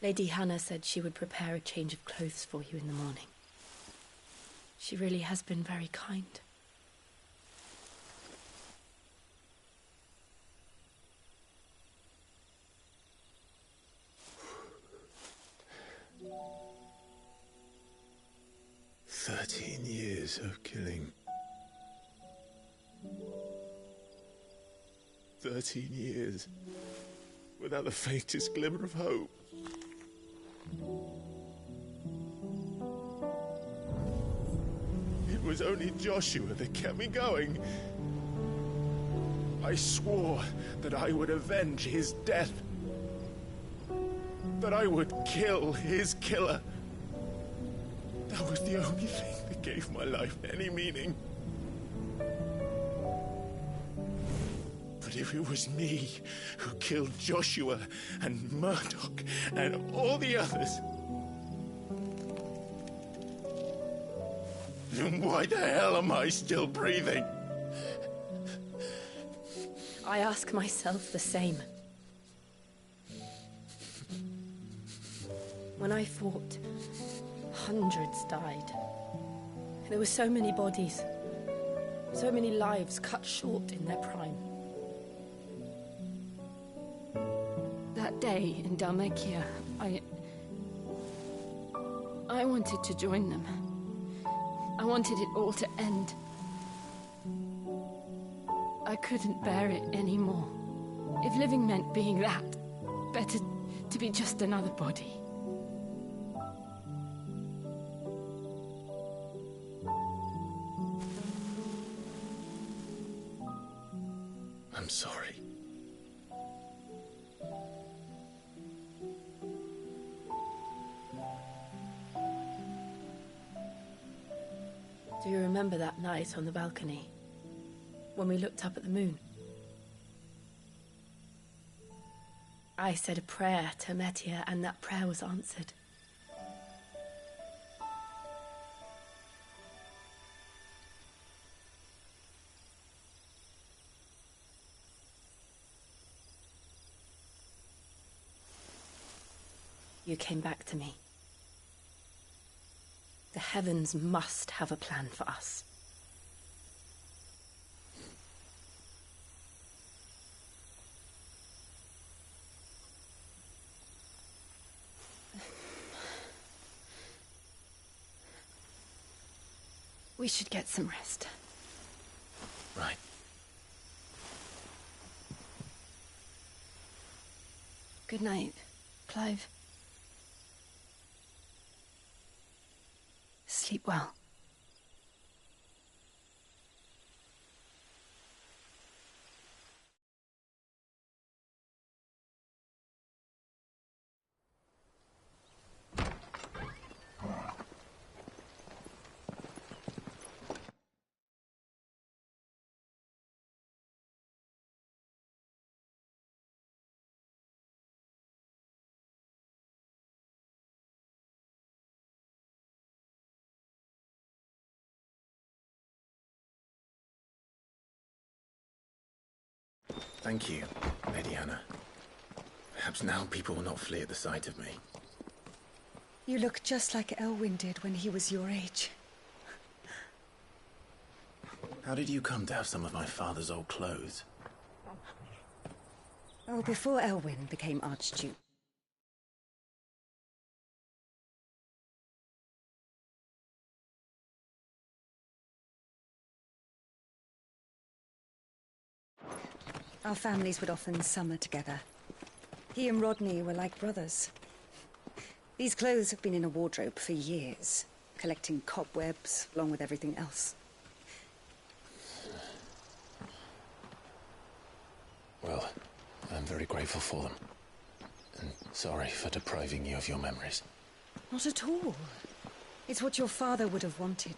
Lady Hannah said she would prepare a change of clothes for you in the morning. She really has been very kind. Years of killing. 13 years without the faintest glimmer of hope. It was only Joshua that kept me going. I swore that I would avenge his death. that I would kill his killer. That was the only thing that gave my life any meaning. But if it was me who killed Joshua and Murdoch and all the others, then why the hell am I still breathing? I ask myself the same. When I fought, hundreds died. There were so many bodies, so many lives cut short in their prime. That day in Dalmacia, I wanted to join them. I wanted it all to end. I couldn't bear it anymore. If living meant being that, better to be just another body. I'm sorry. Do you remember that night on the balcony, when we looked up at the moon? I said a prayer to Metia, and that prayer was answered. You came back to me. The heavens must have a plan for us. We should get some rest. Right. Good night, Clive. Sleep well. Thank you, Lady Hannah. Perhaps now people will not flee at the sight of me. You look just like Elwyn did when he was your age. How did you come to have some of my father's old clothes? Oh, before Elwyn became Archduke. Our families would often summer together. He and Rodney were like brothers. These clothes have been in a wardrobe for years, collecting cobwebs along with everything else. Well, I'm very grateful for them. And sorry for depriving you of your memories. Not at all. It's what your father would have wanted.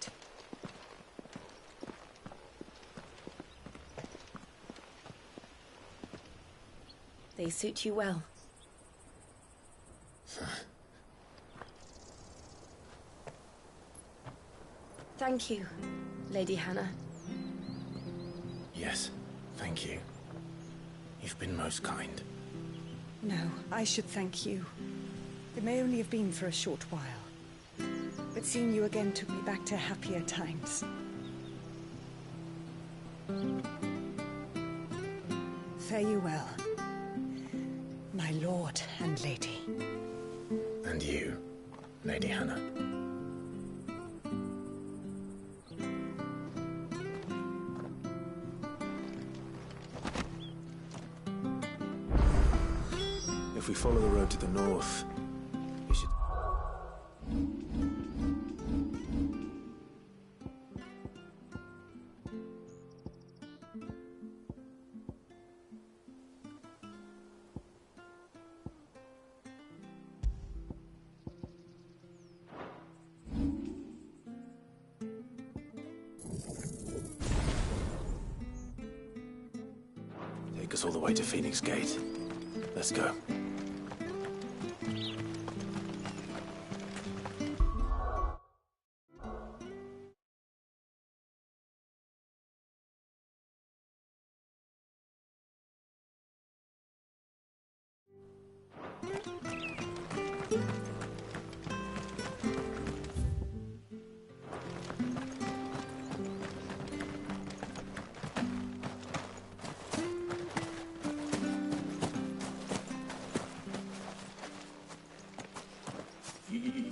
They suit you well. Thank you, Lady Hannah. Yes, thank you. You've been most kind. No, I should thank you. It may only have been for a short while, but seeing you again took me back to happier times. Fare you well, my lord and lady. And you, Lady Hannah. If we follow the road to the north, we should... take us all the way to Phoenix Gate. Let's go.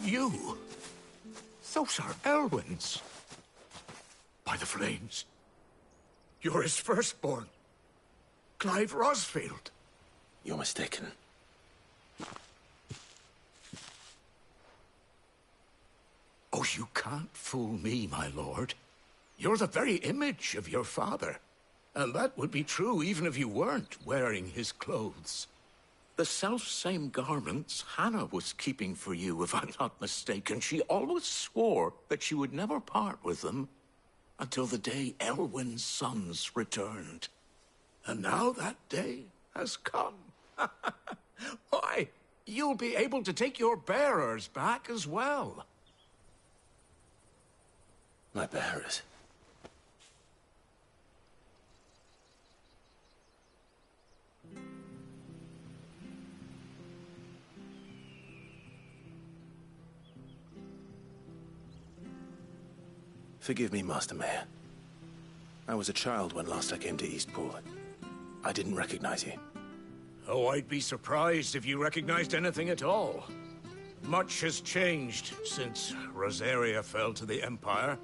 You? Those are Elwyn's. By the flames. You're his firstborn. Clive Rosfield. You're mistaken. Oh, you can't fool me, my lord. You're the very image of your father. And that would be true even if you weren't wearing his clothes. The self-same garments Hannah was keeping for you, if I'm not mistaken. She always swore that she would never part with them until the day Elwyn's sons returned. And now that day has come. Why, you'll be able to take your bearers back as well. My bearers? Forgive me, Master Mayor. I was a child when last I came to Eastpool. I didn't recognize you. Oh, I'd be surprised if you recognized anything at all. Much has changed since Rosaria fell to the Empire.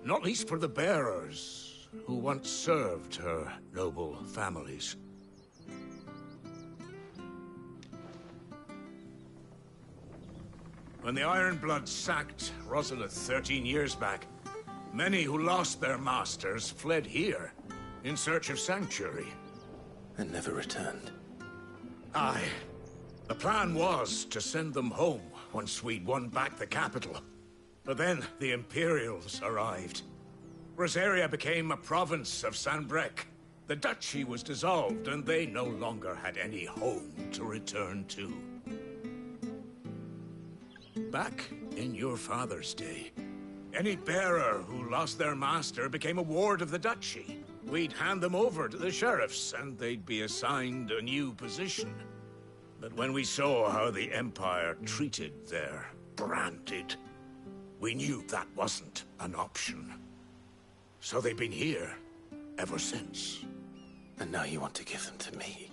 Not least for the bearers, who once served her noble families. When the Ironbloods sacked Rosalith 13 years back, many who lost their masters fled here in search of sanctuary. And never returned. Aye. The plan was to send them home once we'd won back the capital. But then the Imperials arrived. Rosaria became a province of Sanbreque. The duchy was dissolved, and they no longer had any home to return to. Back in your father's day, any bearer who lost their master became a ward of the duchy. We'd hand them over to the sheriffs, and they'd be assigned a new position. But when we saw how the Empire treated their branded, we knew that wasn't an option. So they've been here ever since. And now you want to give them to me?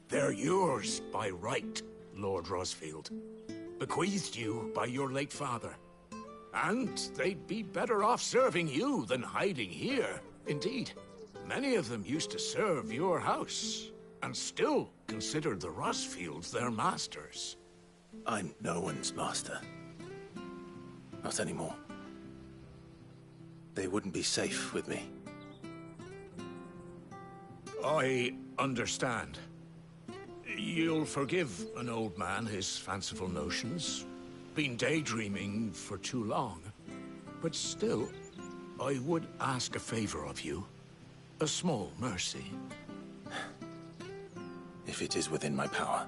They're yours by right, Lord Rosfield. Bequeathed you by your late father. And they'd be better off serving you than hiding here. Indeed, many of them used to serve your house, and still considered the Rosfields their masters. I'm no one's master. Not anymore. They wouldn't be safe with me. I understand. You'll forgive an old man his fanciful notions. Been daydreaming for too long. But still, I would ask a favor of you. A small mercy. If it is within my power.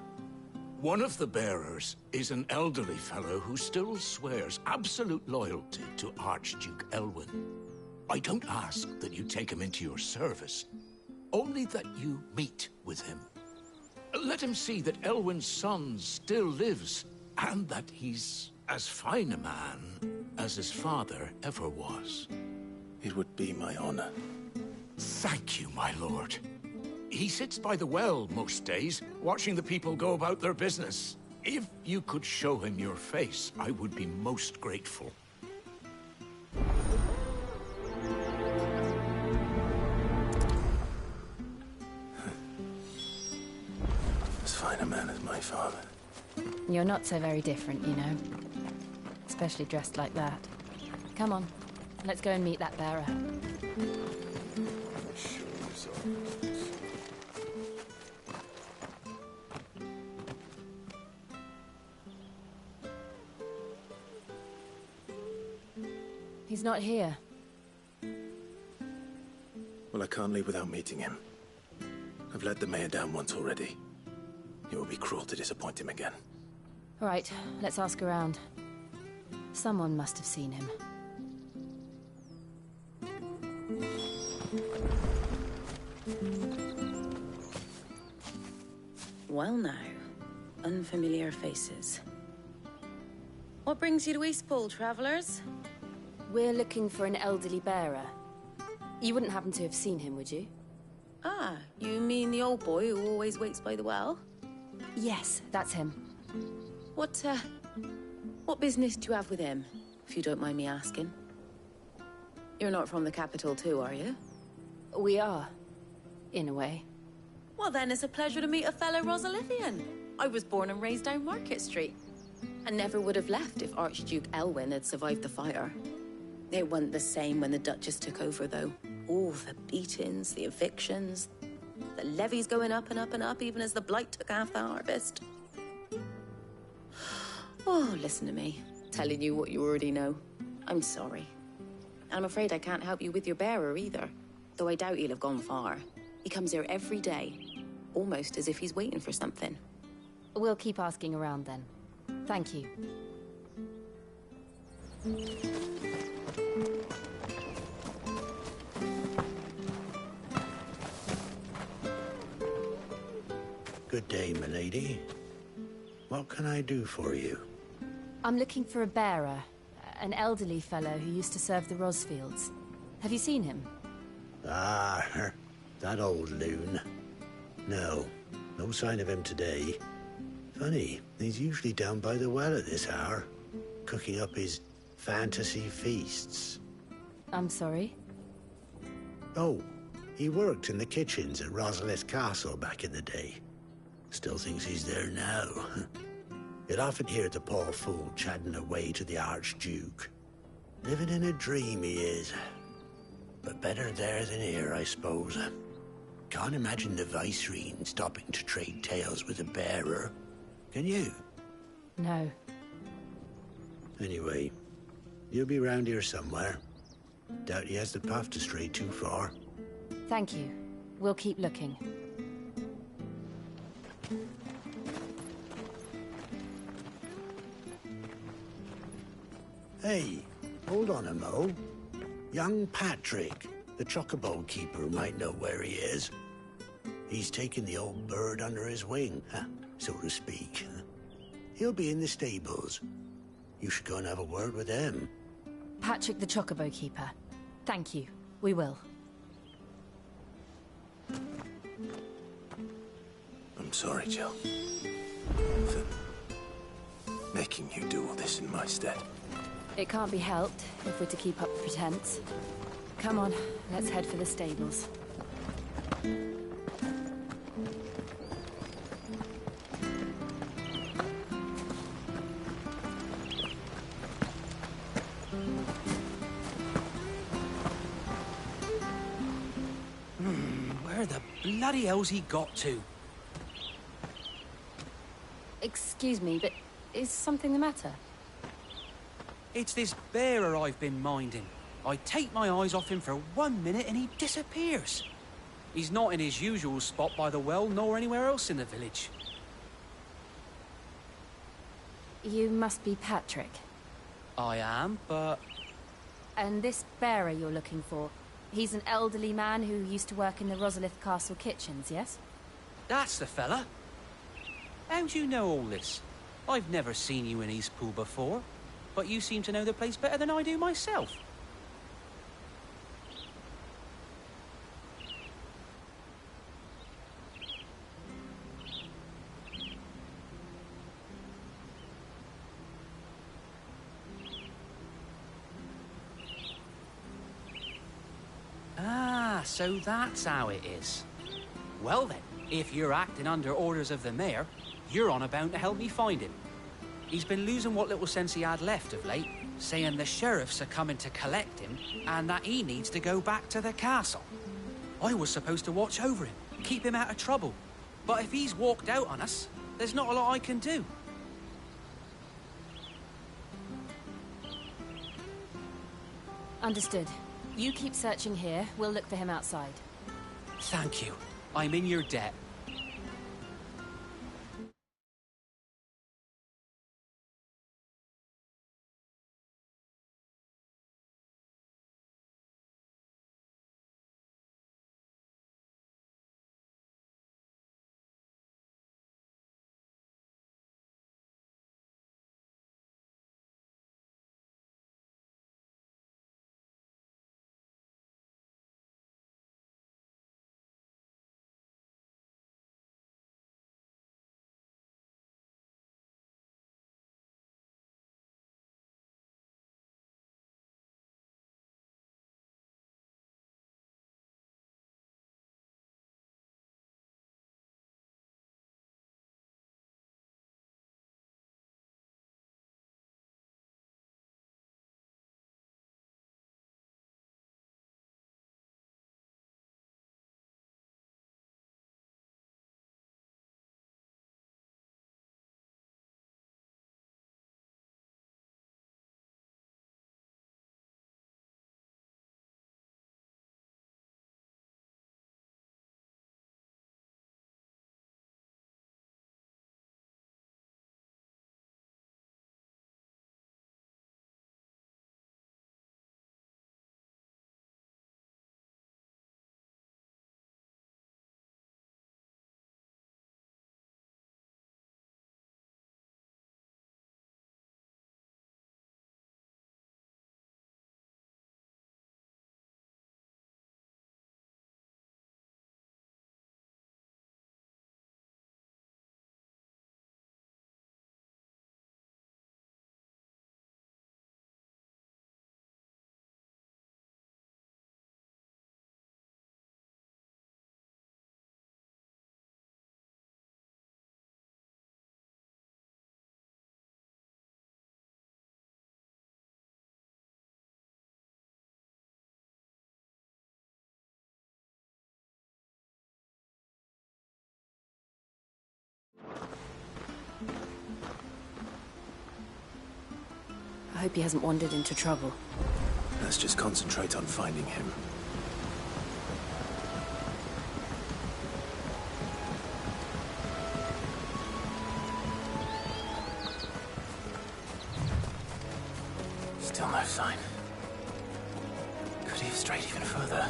One of the bearers is an elderly fellow who still swears absolute loyalty to Archduke Elwyn. I don't ask that you take him into your service, only that you meet with him. Let him see that Elwyn's son still lives, and that he's as fine a man as his father ever was. It would be my honor. Thank you, my lord. He sits by the well most days, watching the people go about their business. If you could show him your face, I would be most grateful. As fine a man as my father. You're not so very different, you know. Especially dressed like that. Come on, let's go and meet that bearer. He's not here. Well, I can't leave without meeting him. I've let the mayor down once already. It would be cruel to disappoint him again. All right, let's ask around. Someone must have seen him. Well now, unfamiliar faces. What brings you to Eastpool, travellers? We're looking for an elderly bearer. You wouldn't happen to have seen him, would you? Ah, you mean the old boy who always waits by the well? Yes, that's him. What business do you have with him, if you don't mind me asking? You're not from the capital too, are you? We are, in a way. Well then, it's a pleasure to meet a fellow Rosalithian. I was born and raised down Market Street. And never would have left if Archduke Elwyn had survived the fire. It wasn't the same when the Duchess took over, though. All the beatings, the evictions, the levies going up and up and up, even as the blight took half the harvest. Oh, listen to me, telling you what you already know. I'm sorry. And I'm afraid I can't help you with your bearer either, though I doubt he'll have gone far. He comes here every day, almost as if he's waiting for something. We'll keep asking around then. Thank you. Good day, milady. What can I do for you? I'm looking for a bearer, an elderly fellow who used to serve the Rosfields. Have you seen him? Ah, that old loon. No sign of him today. Funny, he's usually down by the well at this hour, cooking up his fantasy feasts. I'm sorry? Oh, he worked in the kitchens at Rosalith Castle back in the day. Still thinks he's there now. You'd often hear the poor fool chatting away to the Archduke. Living in a dream he is. But better there than here, I suppose. Can't imagine the Vicereine stopping to trade tales with a bearer. Can you? No. Anyway, you'll be round here somewhere. Doubt he has the path to stray too far. Thank you. We'll keep looking. Hey, hold on a mo. Young Patrick, the chocobo keeper, might know where he is. He's taken the old bird under his wing, so to speak. He'll be in the stables. You should go and have a word with him. Patrick the chocobo keeper. Thank you. We will. I'm sorry, Jill. For making you do all this in my stead. It can't be helped if we're to keep up the pretense. Come on, let's head for the stables. Where the bloody hell's he got to? Excuse me, but is something the matter? It's this bearer I've been minding. I take my eyes off him for 1 minute and he disappears. He's not in his usual spot by the well, nor anywhere else in the village. You must be Patrick. I am, but... And this bearer you're looking for, he's an elderly man who used to work in the Rosalith Castle kitchens, yes? That's the fella. How do you know all this? I've never seen you in Eastpool before, but you seem to know the place better than I do myself. Ah, so that's how it is. Well then, if you're acting under orders of the mayor, you're on about to help me find him. He's been losing what little sense he had left of late, saying the sheriffs are coming to collect him and that he needs to go back to the castle. I was supposed to watch over him, keep him out of trouble. But if he's walked out on us, there's not a lot I can do. Understood. You keep searching here, we'll look for him outside. Thank you. I'm in your debt. I hope he hasn't wandered into trouble. Let's just concentrate on finding him. Still no sign. Could he have strayed even further?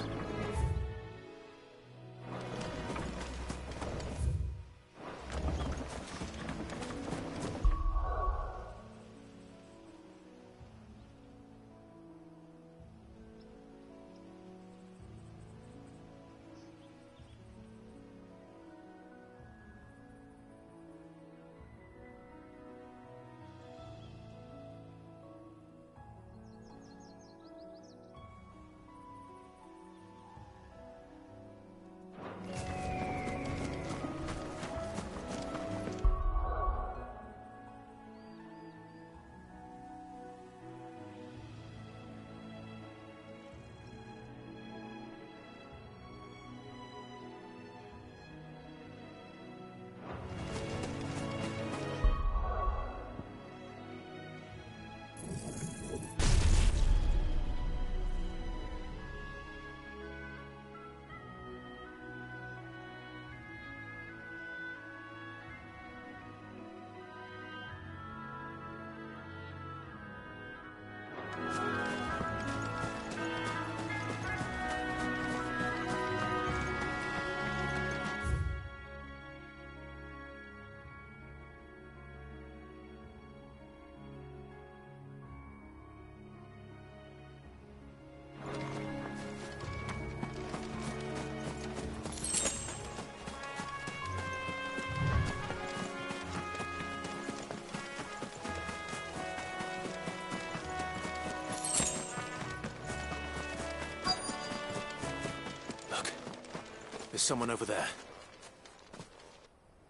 There's someone over there.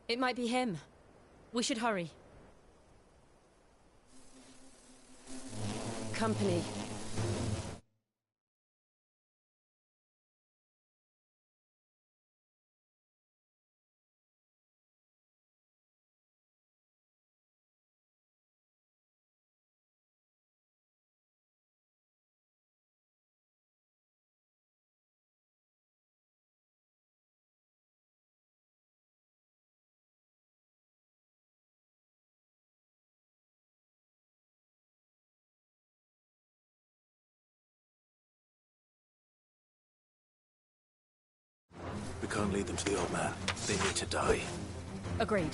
It might be him. We should hurry. Company. We can't lead them to the old man. They need to die. Agreed.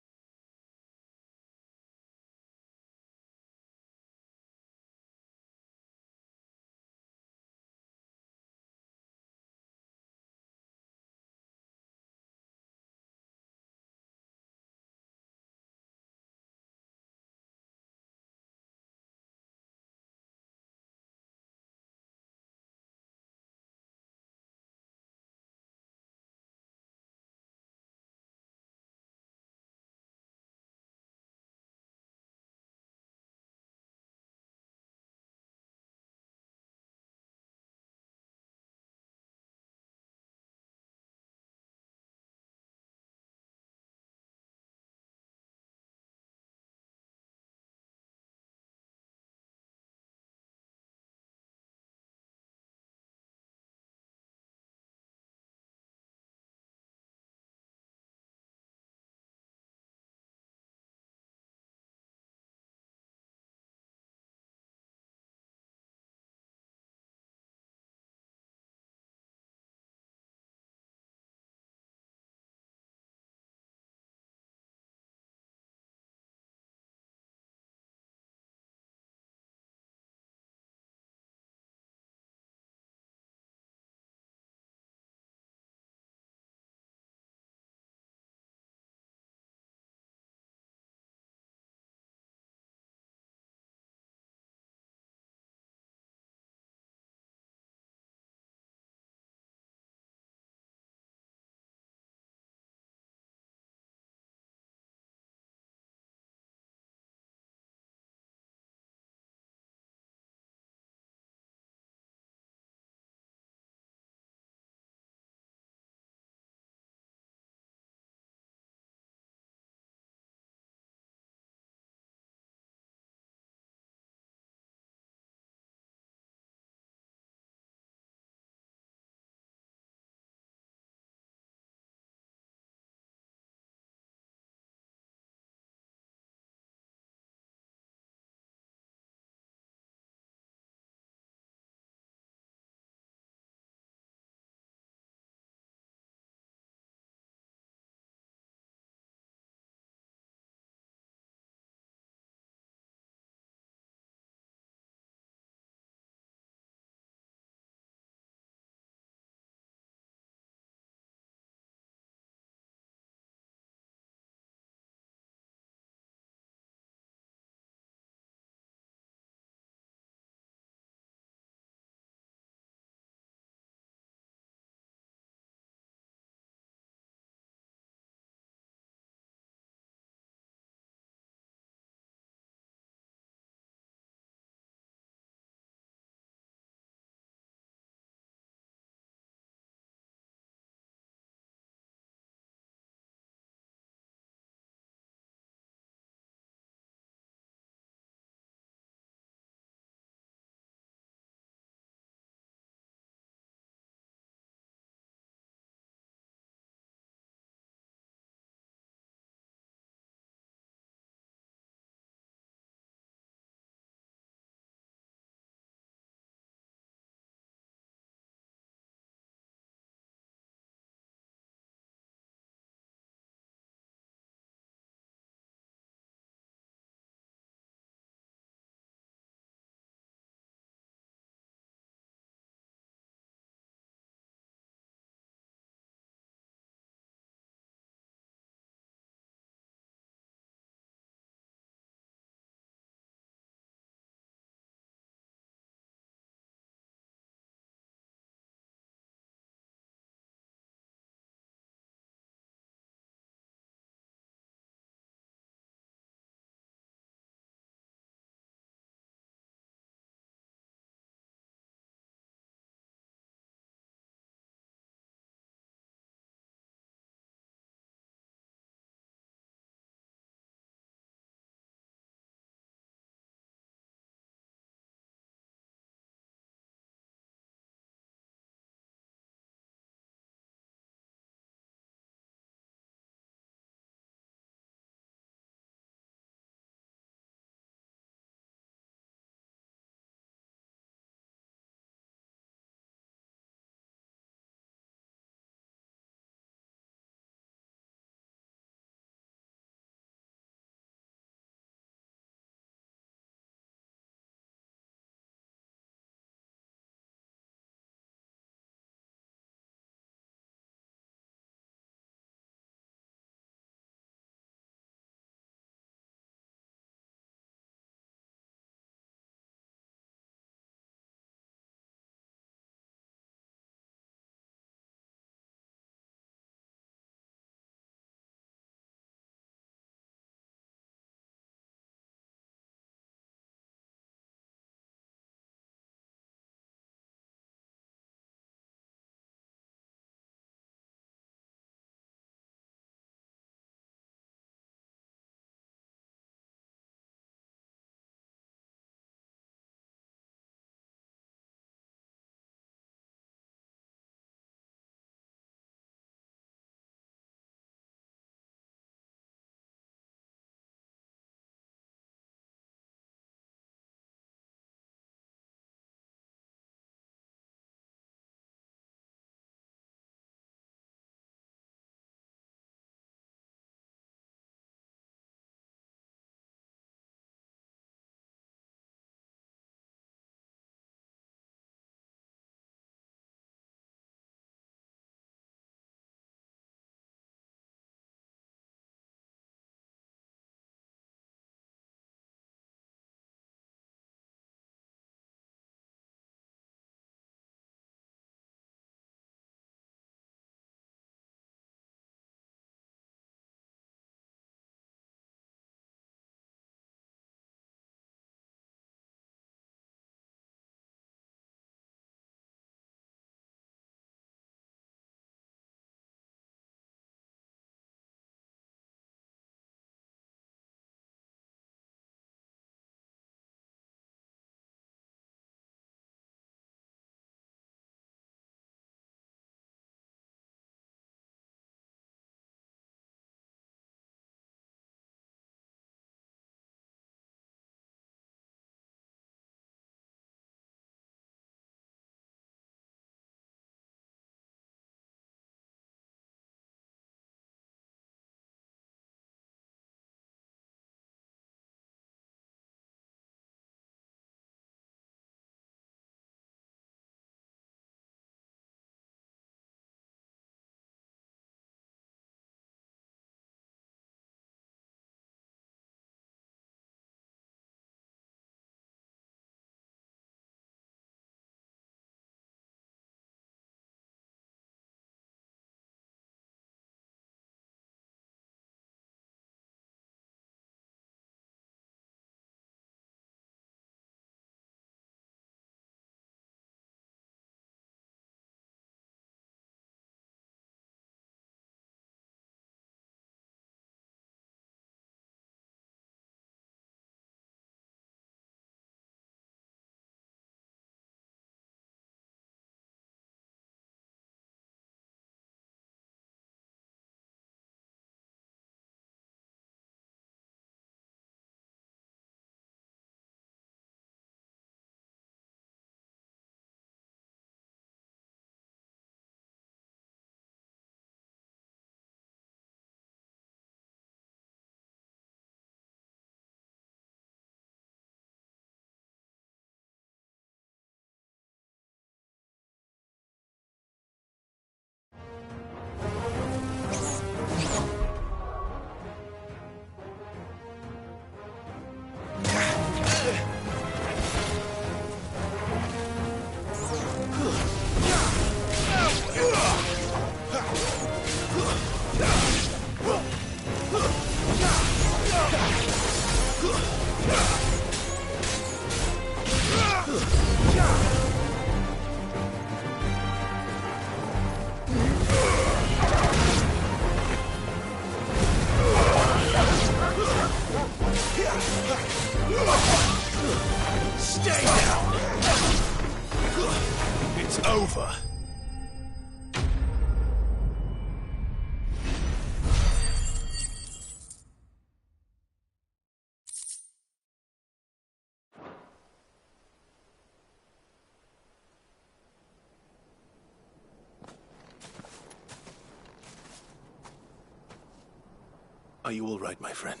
Are you all right, my friend?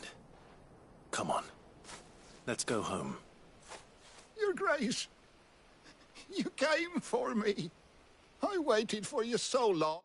Come on. Let's go home. Your Grace, you came for me. I waited for you so long.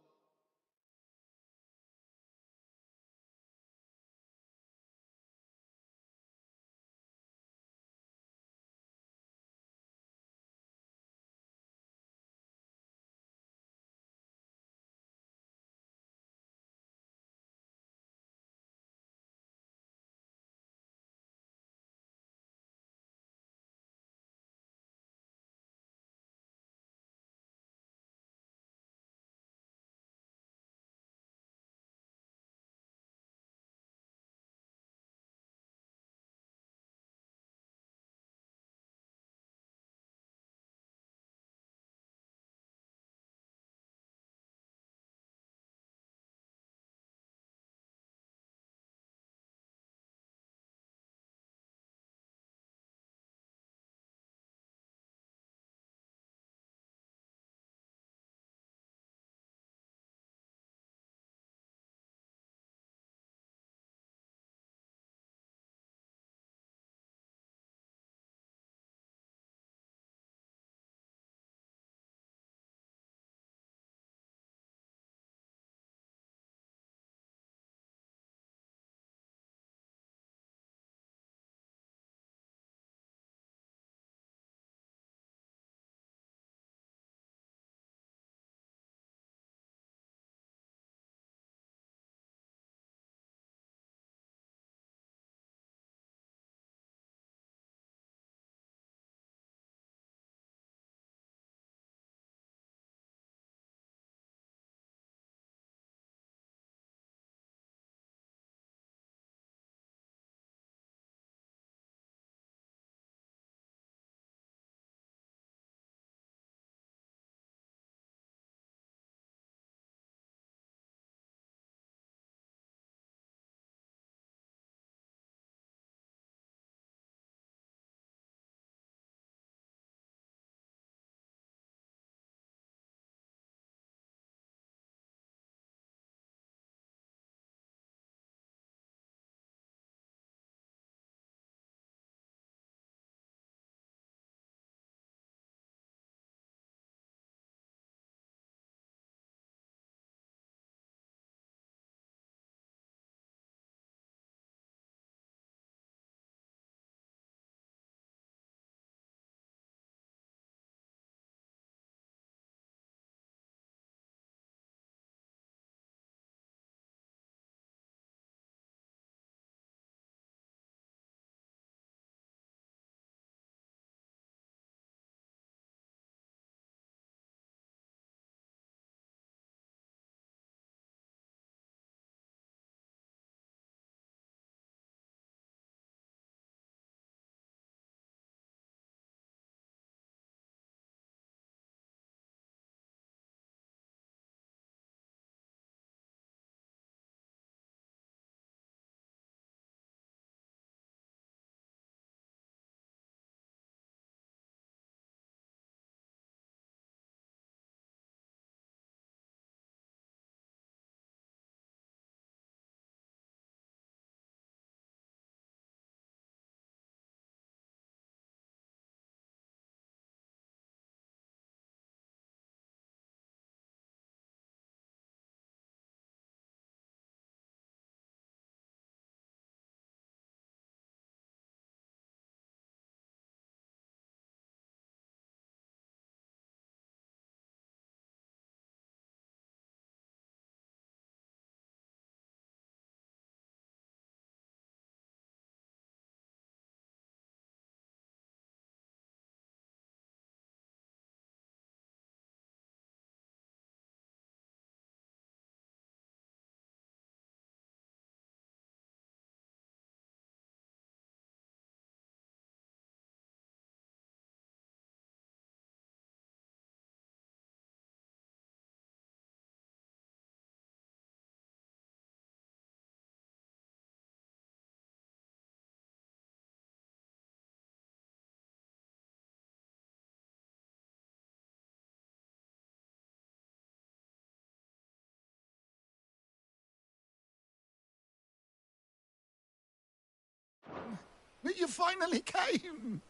You finally came!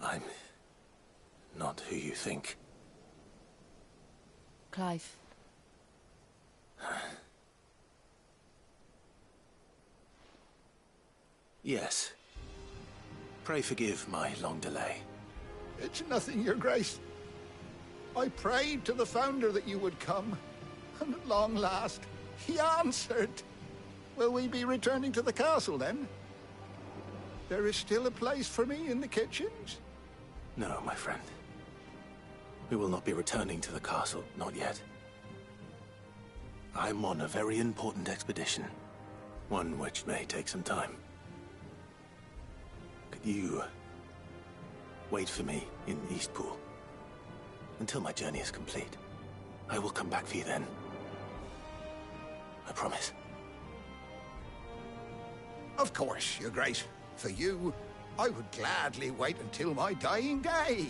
I'm not who you think. Clive. Yes. Pray forgive my long delay. It's nothing, Your Grace. I prayed to the Founder that you would come, and at long last, he answered. Will we be returning to the castle, then? There is still a place for me in the kitchens? No, my friend. We will not be returning to the castle, not yet. I'm on a very important expedition, one which may take some time. Could you wait for me in Eastpool until my journey is complete? I will come back for you then. I promise. Of course, Your Grace. For you, I would gladly wait until my dying day.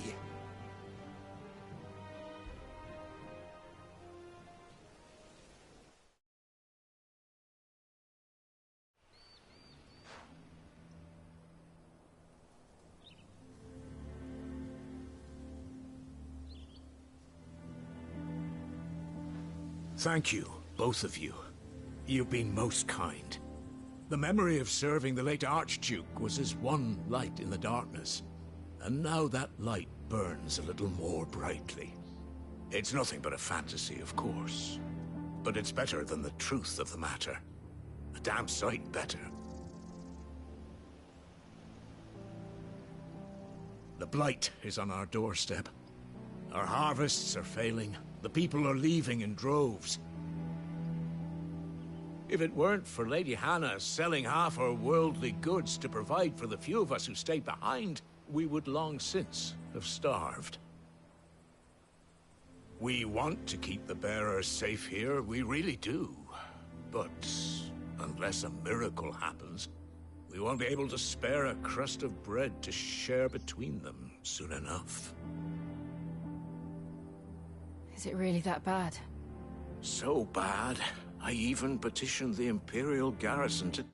Thank you, both of you. You've been most kind. The memory of serving the late Archduke was as one light in the darkness, and now that light burns a little more brightly. It's nothing but a fantasy, of course, but it's better than the truth of the matter. A damn sight better. The blight is on our doorstep. Our harvests are failing. The people are leaving in droves. If it weren't for Lady Hannah selling half her worldly goods to provide for the few of us who stayed behind, we would long since have starved. We want to keep the bearers safe here, we really do. But unless a miracle happens, we won't be able to spare a crust of bread to share between them soon enough. Is it really that bad? So bad, I even petitioned the Imperial garrison to...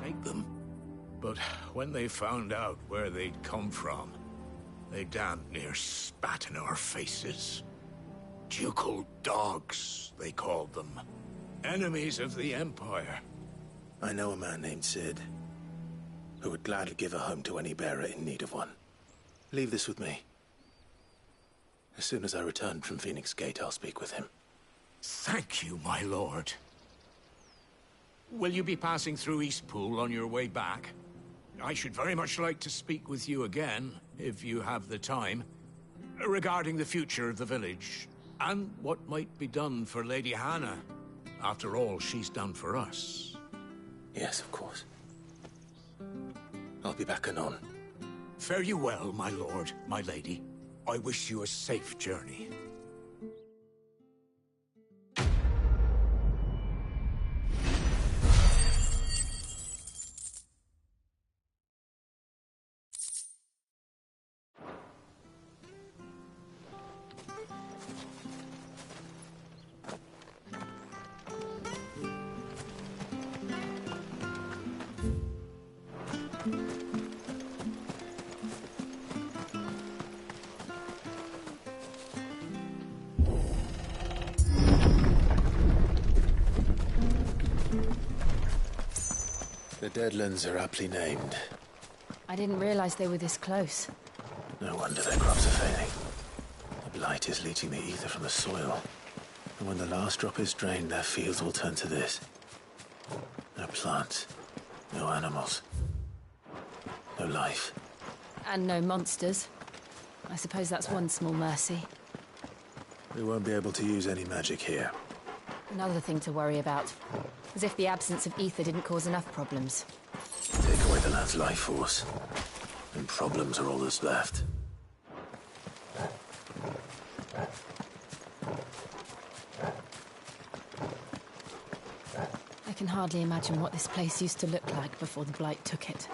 take them. But when they found out where they'd come from, they damn near spat in our faces. Ducal dogs, they called them. Enemies of the Empire. I know a man named Sid, who would gladly give a home to any bearer in need of one. Leave this with me. As soon as I return from Phoenix Gate, I'll speak with him. Thank you, my lord. Will you be passing through Eastpool on your way back? I should very much like to speak with you again, if you have the time, regarding the future of the village, and what might be done for Lady Hannah. After all she's done for us. Yes, of course. I'll be back anon. Fare you well, my lord, my lady. I wish you a safe journey. The Deadlands are aptly named. I didn't realize they were this close. No wonder their crops are failing. The blight is leaching the ether from the soil. And when the last drop is drained, their fields will turn to this. No plants, no animals, no life. And no monsters. I suppose that's one small mercy. We won't be able to use any magic here. Another thing to worry about. As if the absence of ether didn't cause enough problems. Take away the lad's life force, and problems are all that's left. I can hardly imagine what this place used to look like before the Blight took it.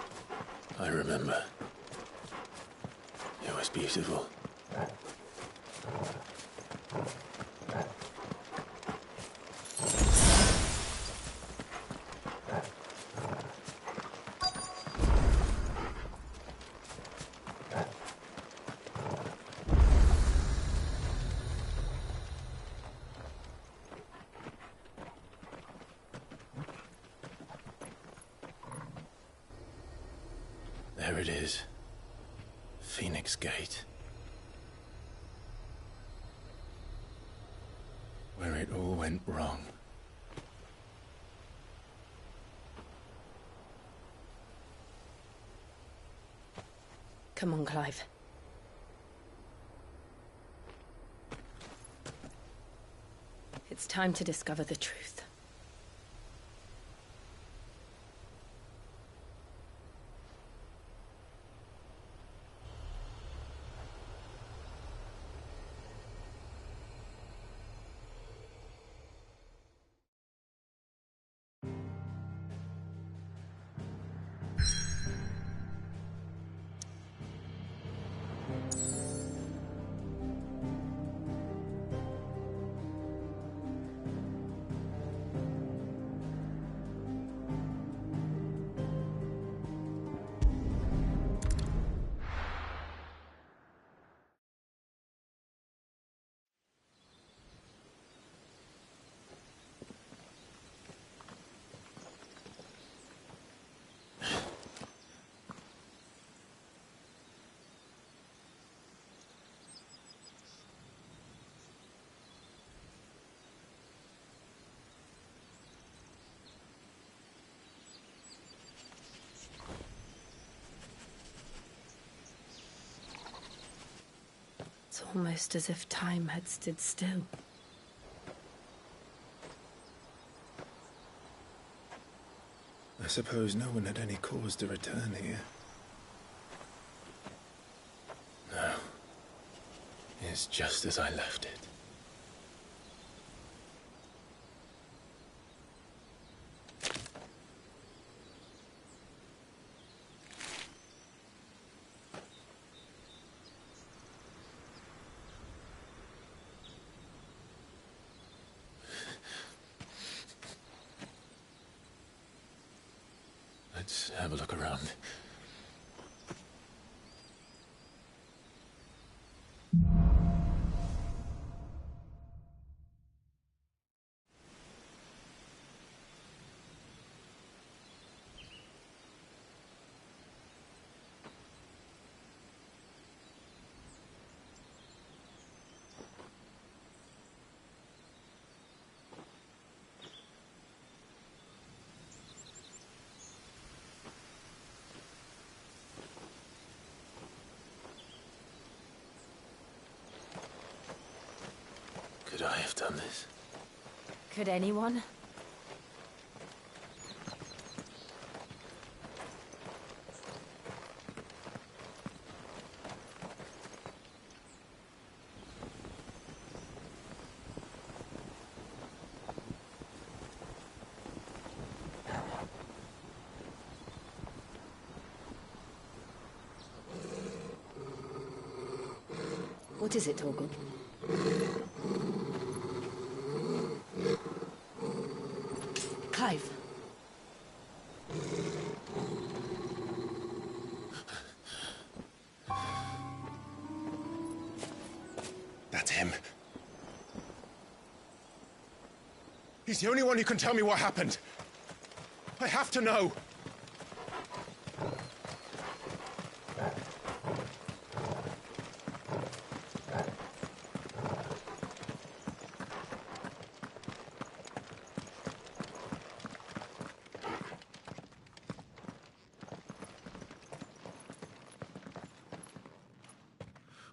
I remember. It was beautiful. There it is. Phoenix Gate. Where it all went wrong. Come on, Clive. It's time to discover the truth. It's almost as if time had stood still. I suppose no one had any cause to return here. No. It's just as I left it. Let's have a look around. Could I have done this? Could anyone? What is it, Torgal? Clive. That's him. He's the only one who can tell me what happened. I have to know.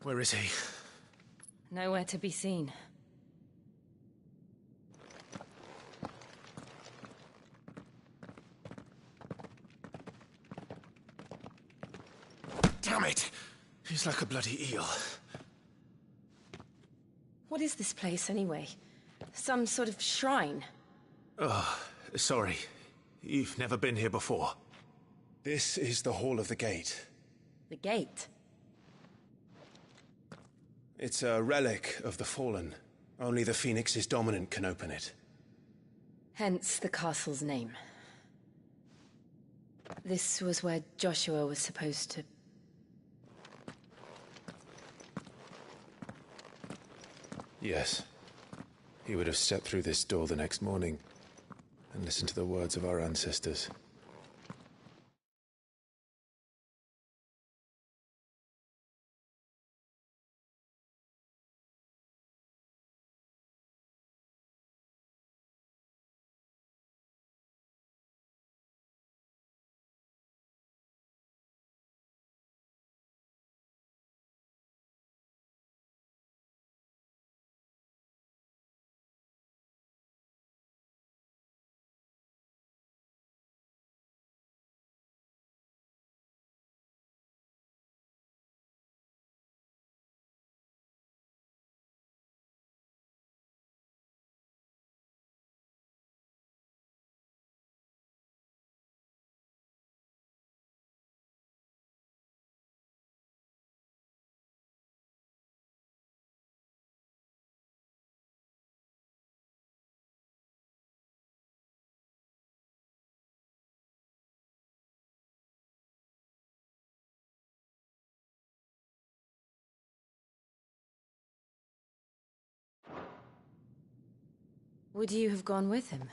Where is he? Nowhere to be seen. He's like a bloody eel. What is this place, anyway? Some sort of shrine? Oh, sorry. You've never been here before. This is the Hall of the Gate. The gate? It's a relic of the Fallen. Only the Phoenix's dominant can open it. Hence the castle's name. This was where Joshua was supposed to... Yes. He would have stepped through this door the next morning and listened to the words of our ancestors. Would you have gone with him?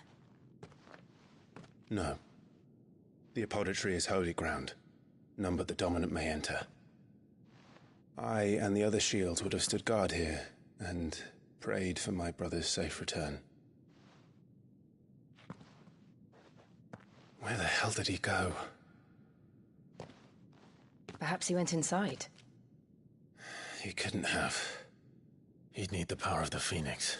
No. The apodatory is holy ground. None but the dominant may enter. I and the other shields would have stood guard here, and prayed for my brother's safe return. Where the hell did he go? Perhaps he went inside. He couldn't have. He'd need the power of the Phoenix.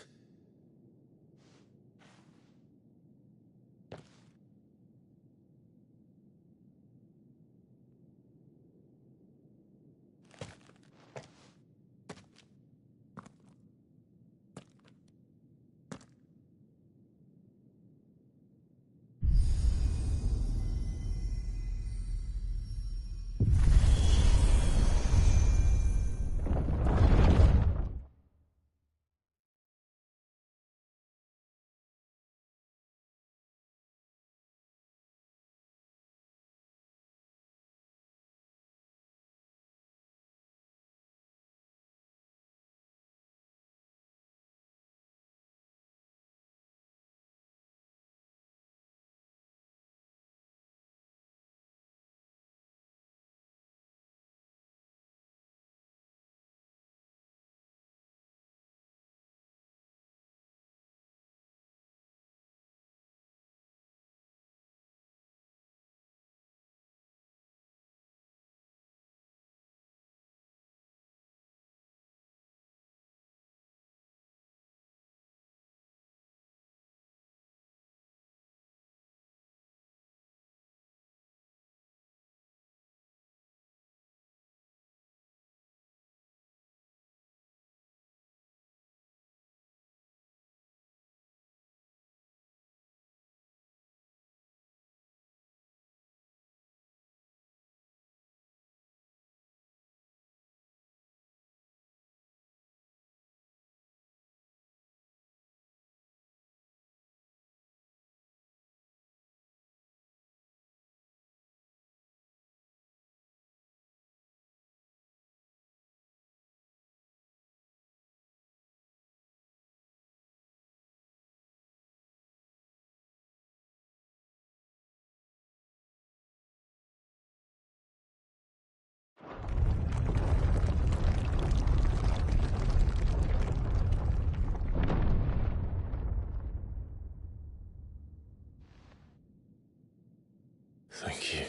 Thank you,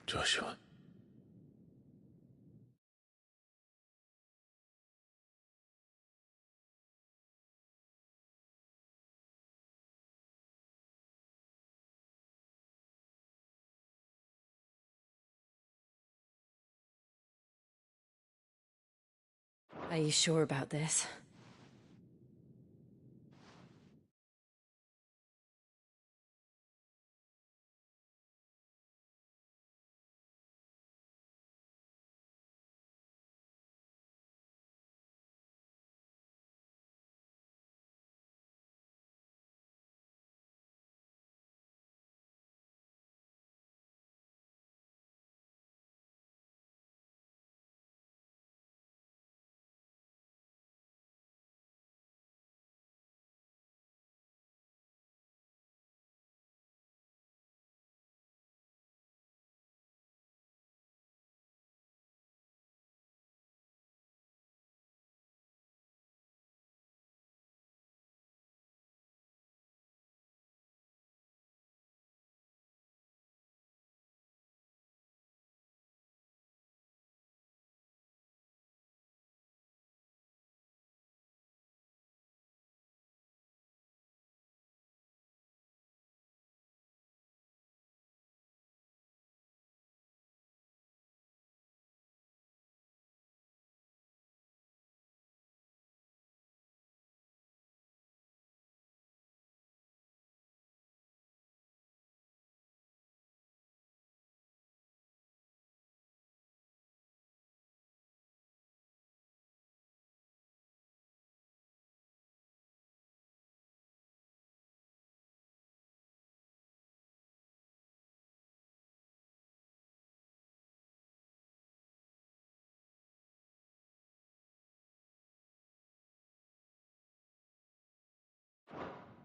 Joshua. Are you sure about this?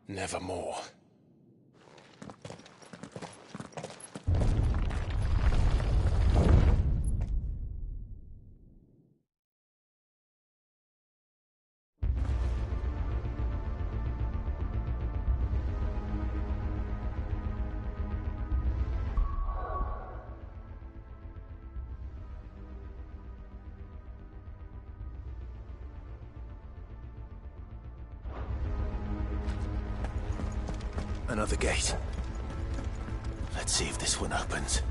Nevermore. Another gate. Let's see if this one opens.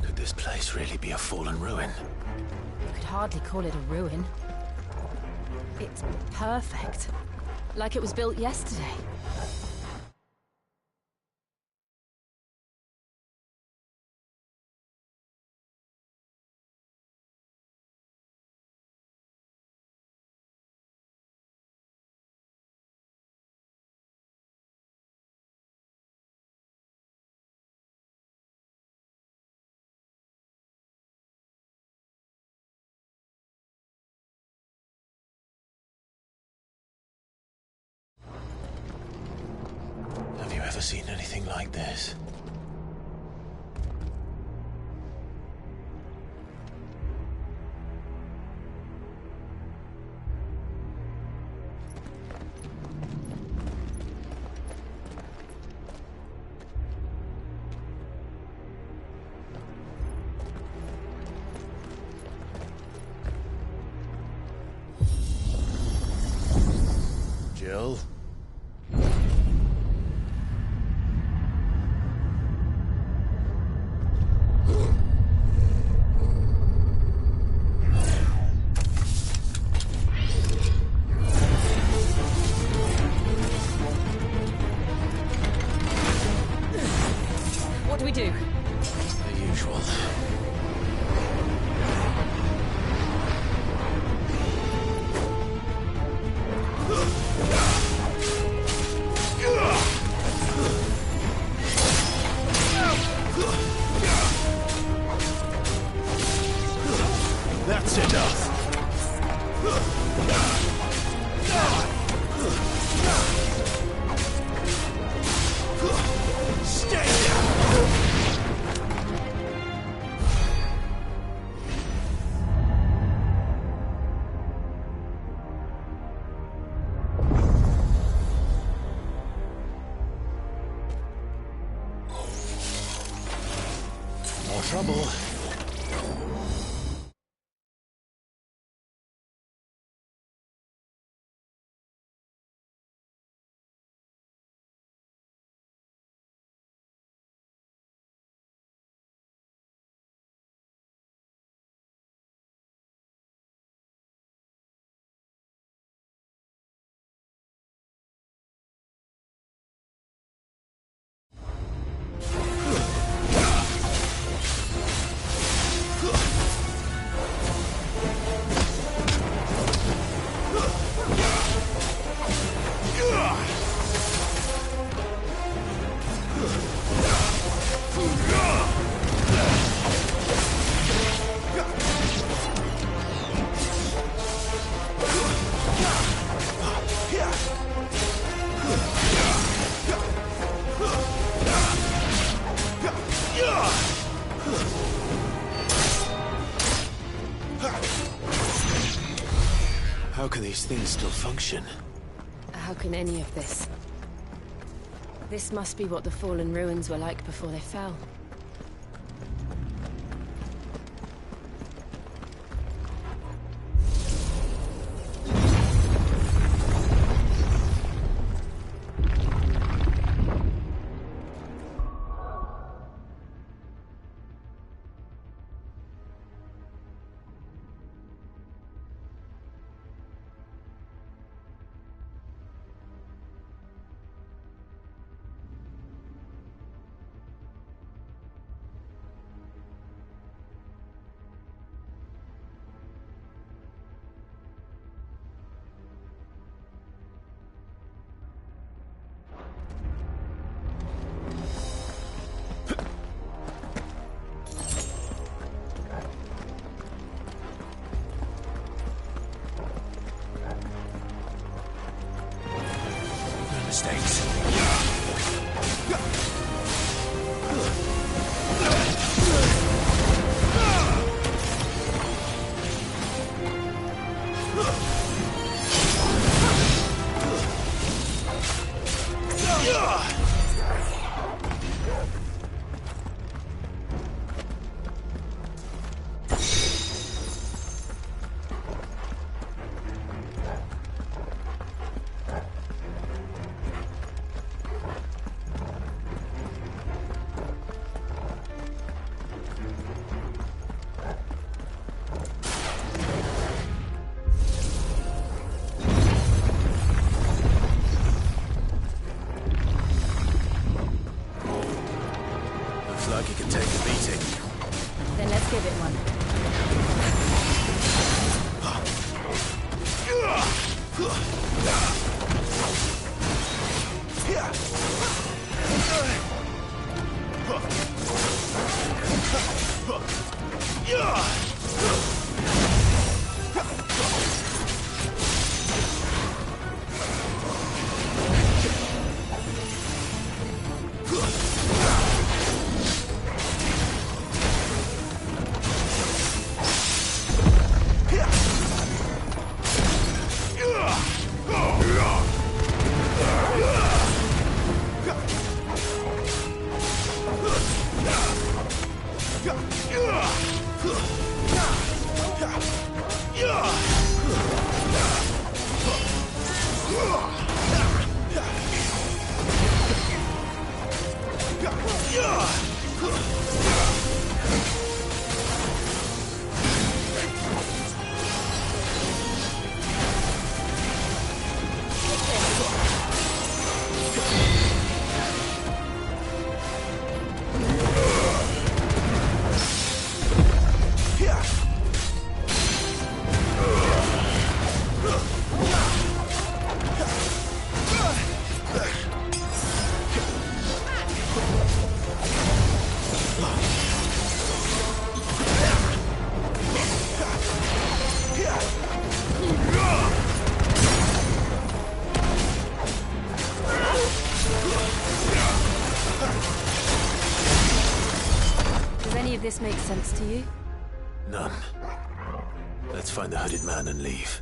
Could this place really be a fallen ruin? You could hardly call it a ruin. It's perfect. Like it was built yesterday. Have you ever seen anything like this? Jill? What do we do? The usual. trouble. How can these things still function? How can any of this? This must be what the fallen ruins were like before they fell. Mistakes. Like he can take a beating. Then let's give it one. This makes sense to you? None. Let's find the hooded man and leave.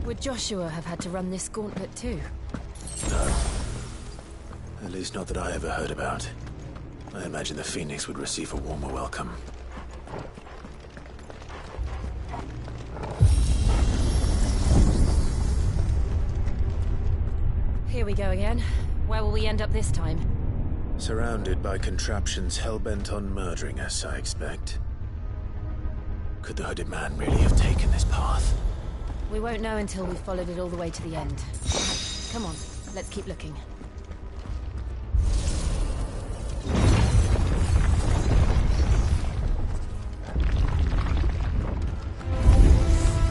Would Joshua have had to run this gauntlet too? No. At least not that I ever heard about. I imagine the Phoenix would receive a warmer welcome. Here we go again. Where will we end up this time? Surrounded by contraptions hell-bent on murdering us, I expect. Could the hooded man really have taken this path? We won't know until we've followed it all the way to the end. Come on, let's keep looking.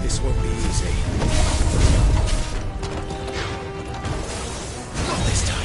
This won't be easy. Not this time.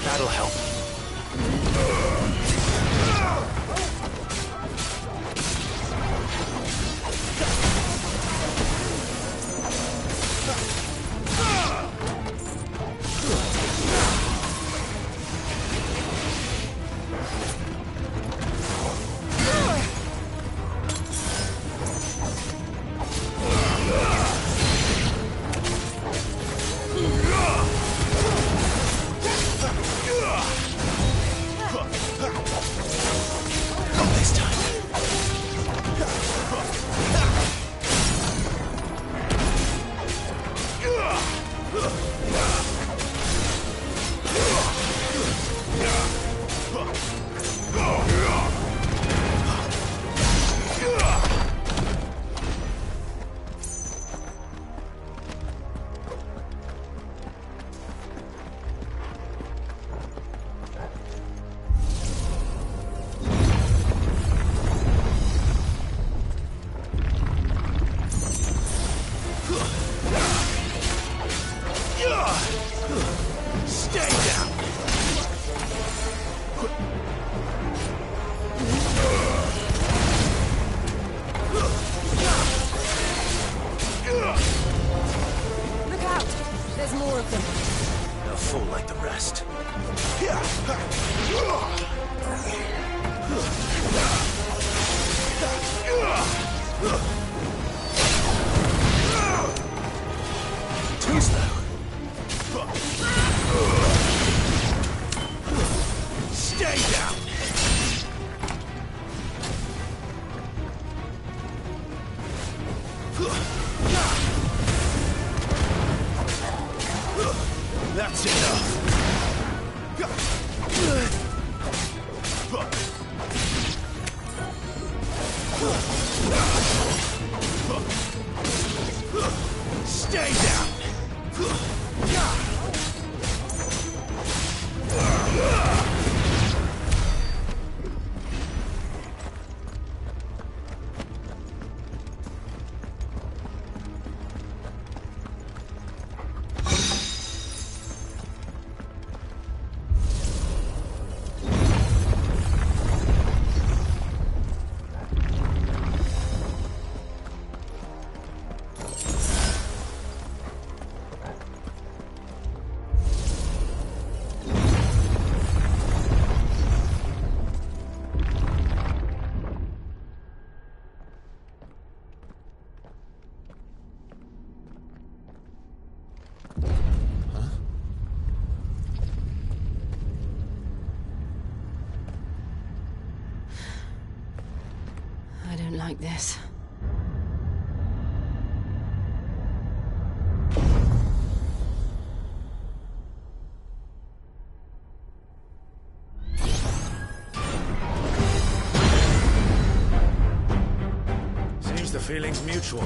That'll help. That's enough. Stay down. don't like this. Seems the feeling's mutual.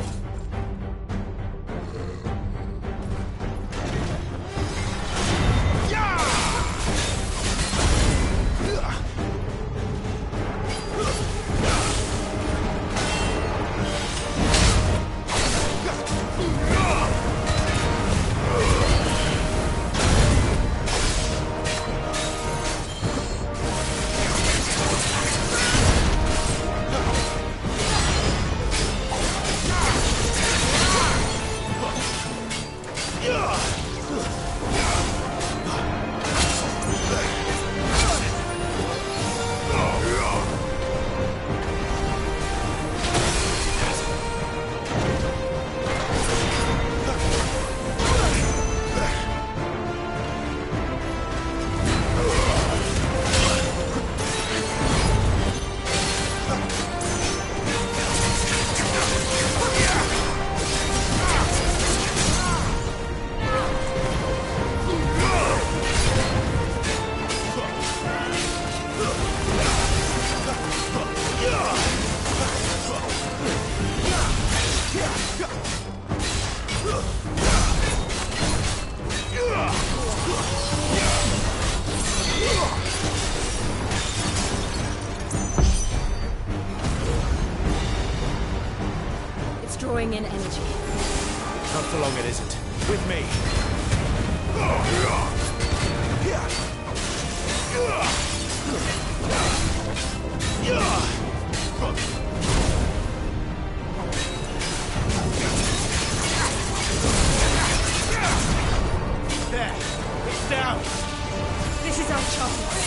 Drawing in energy. Not for long it isn't. With me. There. It's down. This is our chance.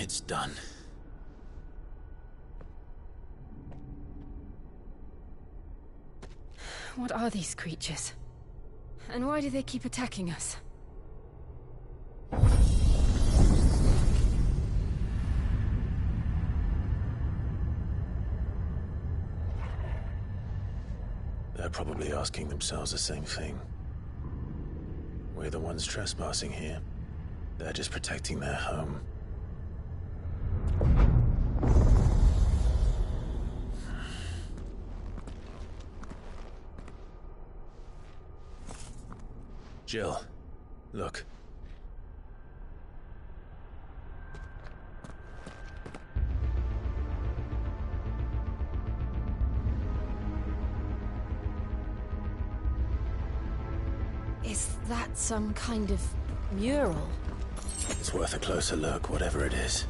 It's done. What are these creatures? And why do they keep attacking us? They're probably asking themselves the same thing. We're the ones trespassing here. They're just protecting their home. Jill, look. Is that some kind of mural? It's worth a closer look, whatever it is.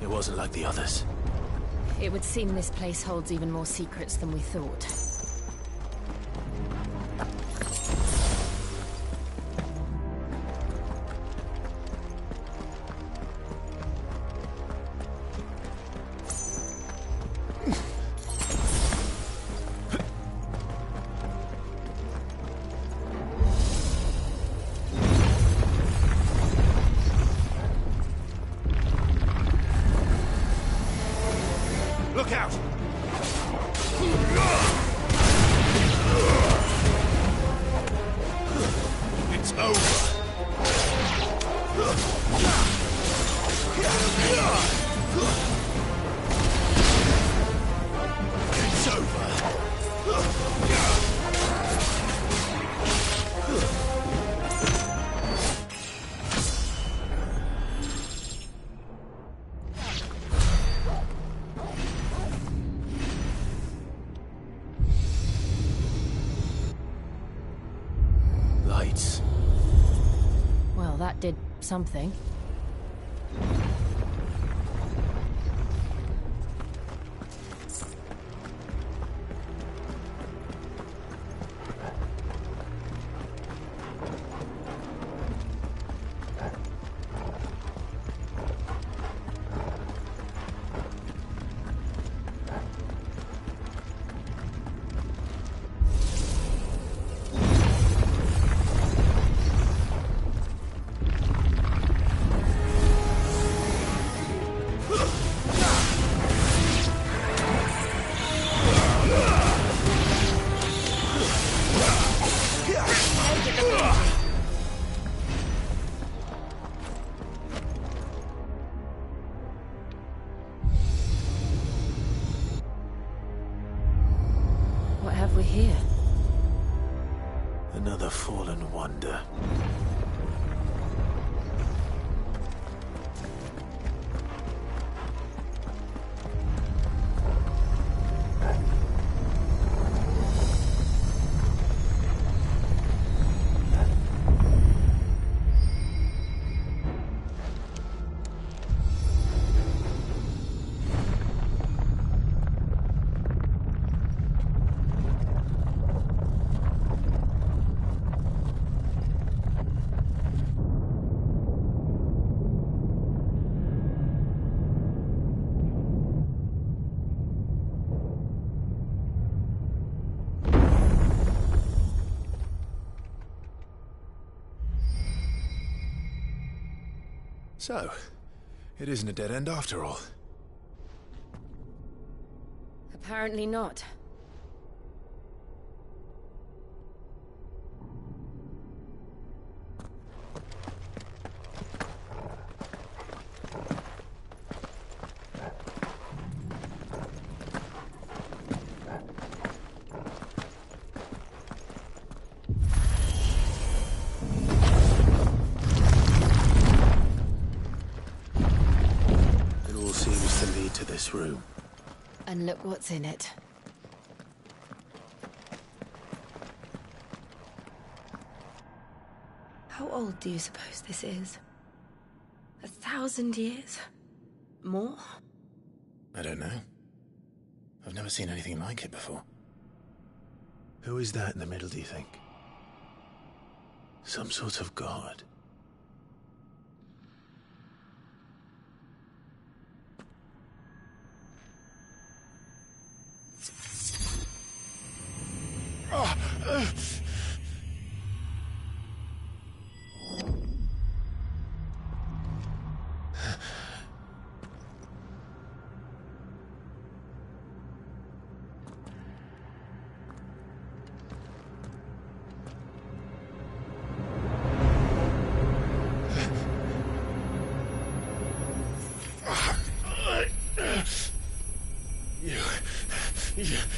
It wasn't like the others. It would seem this place holds even more secrets than we thought. Look out! It's over. It's over. Lights. Well, that did something. What have we here? Another fallen wonder. So, it isn't a dead end after all. Apparently not. It all seems to lead to this room. And look what's in it. How old do you suppose this is? 1,000 years? More? I don't know. I've never seen anything like it before. Who is that in the middle, do you think? Some sort of god?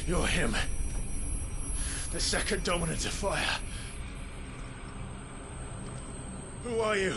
You're him. The second dominant of fire. Who are you?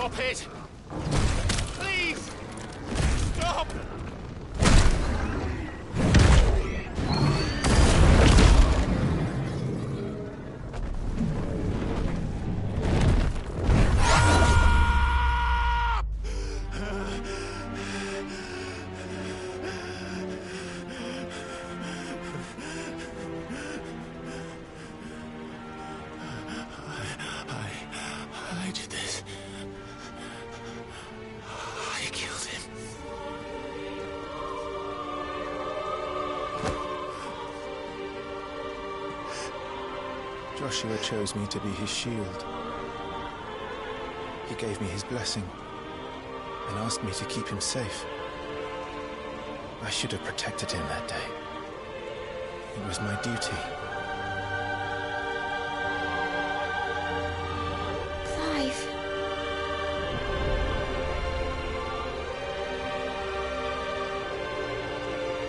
Stop it! Please! Stop! I did this. I killed him. Joshua chose me to be his shield. He gave me his blessing and asked me to keep him safe. I should have protected him that day. It was my duty. Clive.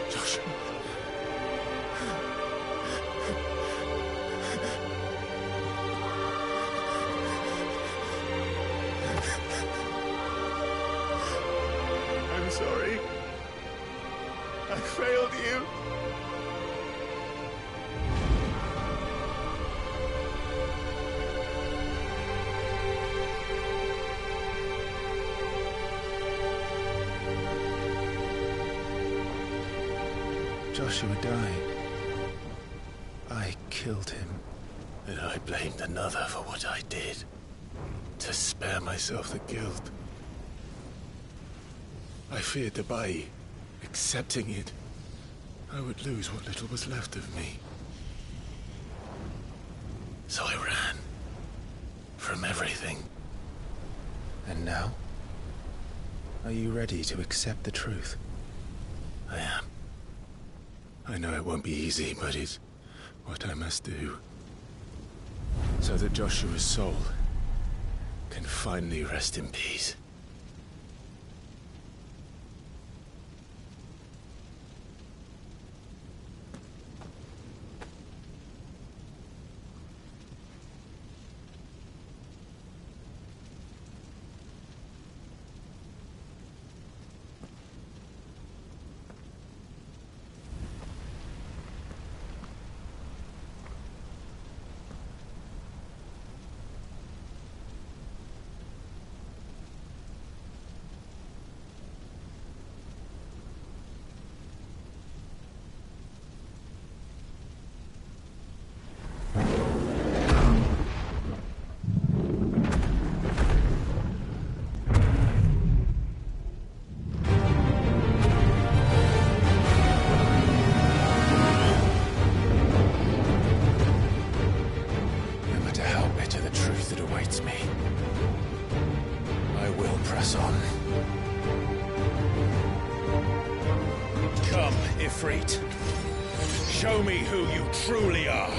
Joshua. I'm sorry. I failed you. Joshua died. I killed him. And I blamed another for what I did, to spare myself the guilt. I feared that by accepting it, I would lose what little was left of me. So I ran from everything. And now? Are you ready to accept the truth? I am. I know it won't be easy, but it's what I must do. So that Joshua's soul can finally rest in peace. Show me who you truly are.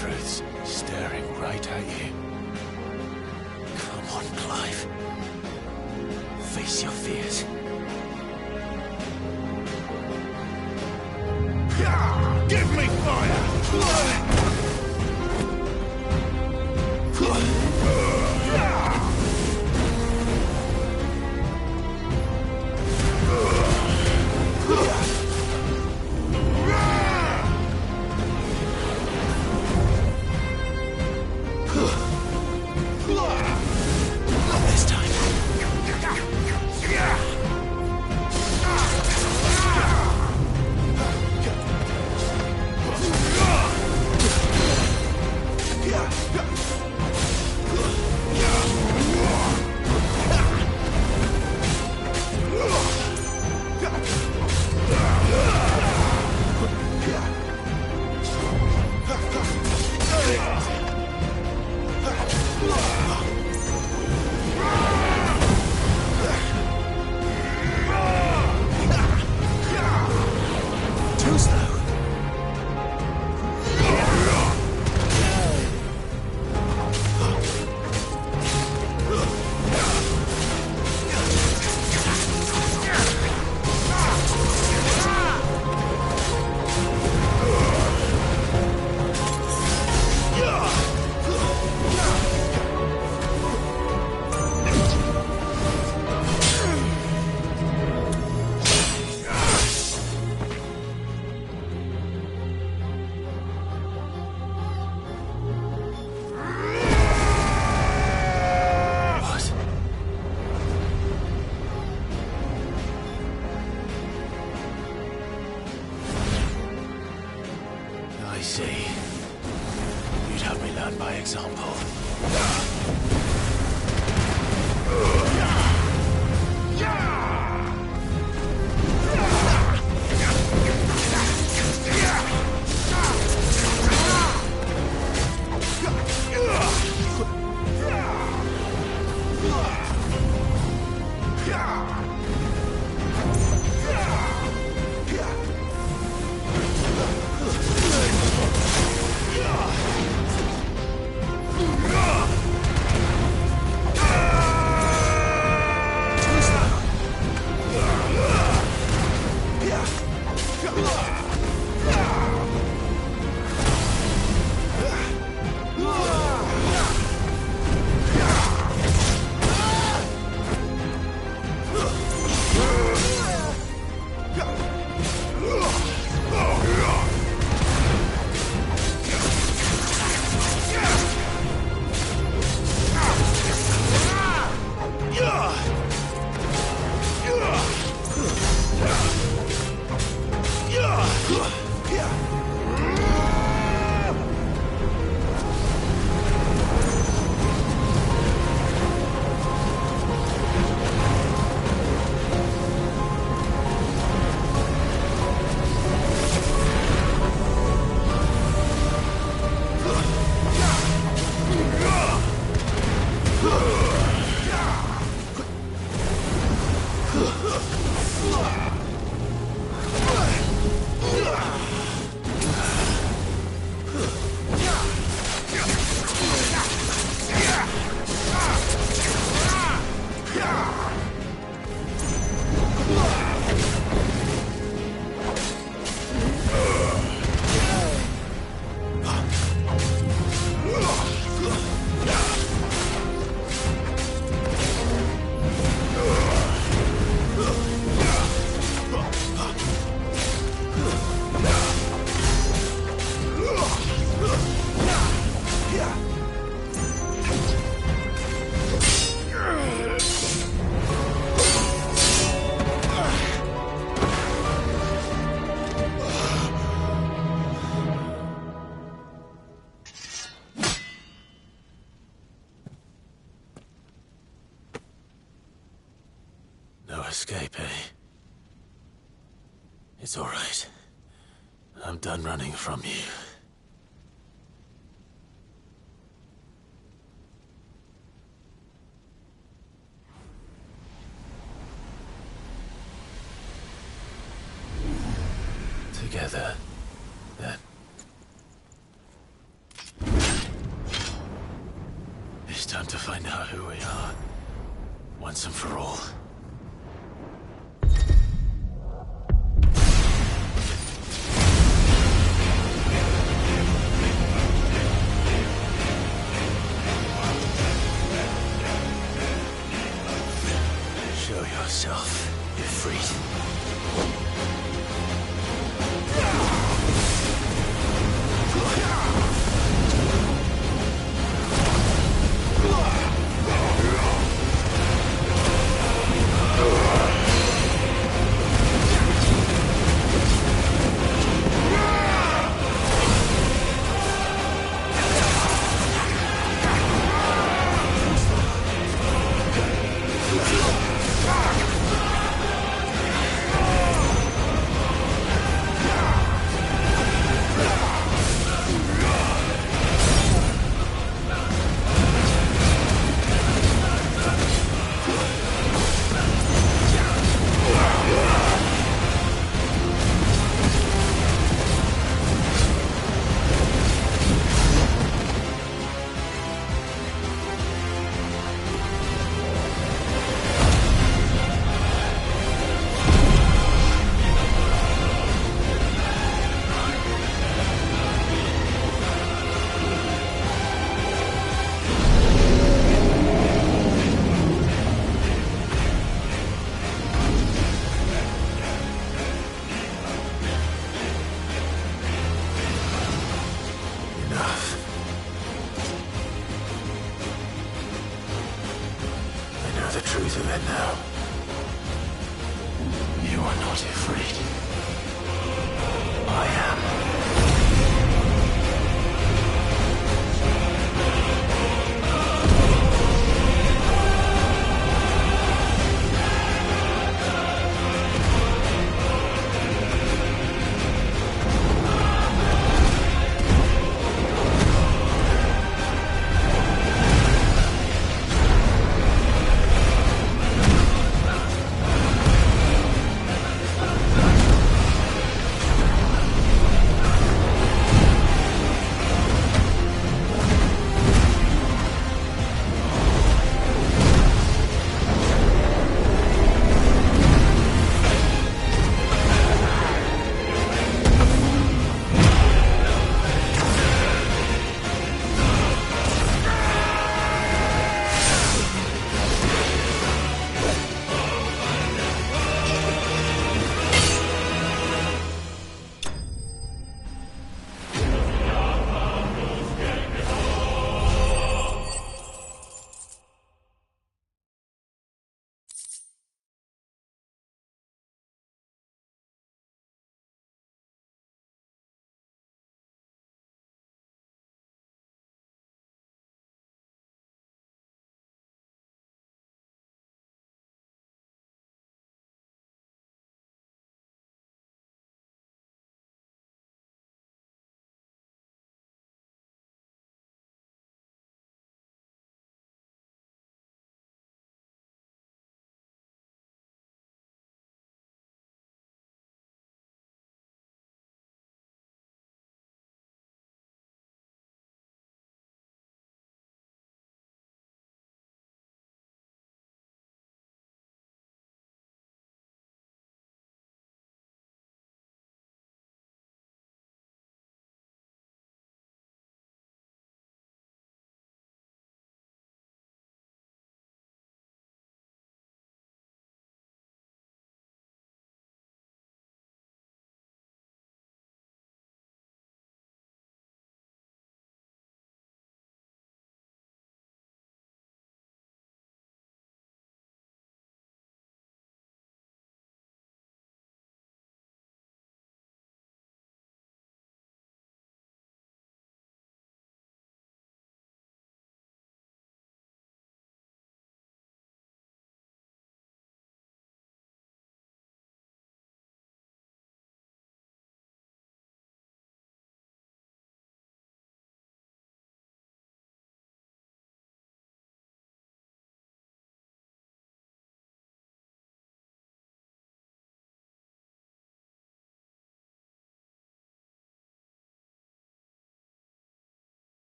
truths staring right at you. Come on, Clive. Face your fears. Give me fire! I see. You'd have me learn by example. No escape, eh? It's all right. I'm done running from you. Together, then. to find out who we are, once and for all. Show yourself, Ifrit.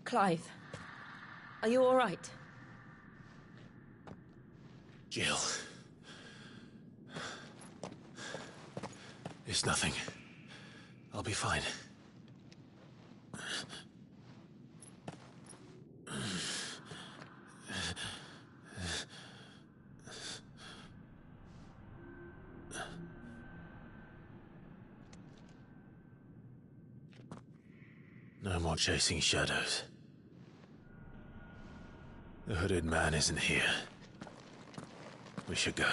Clive, are you all right? Jill. It's nothing. I'll be fine. No more chasing shadows. The hooded man isn't here. We should go.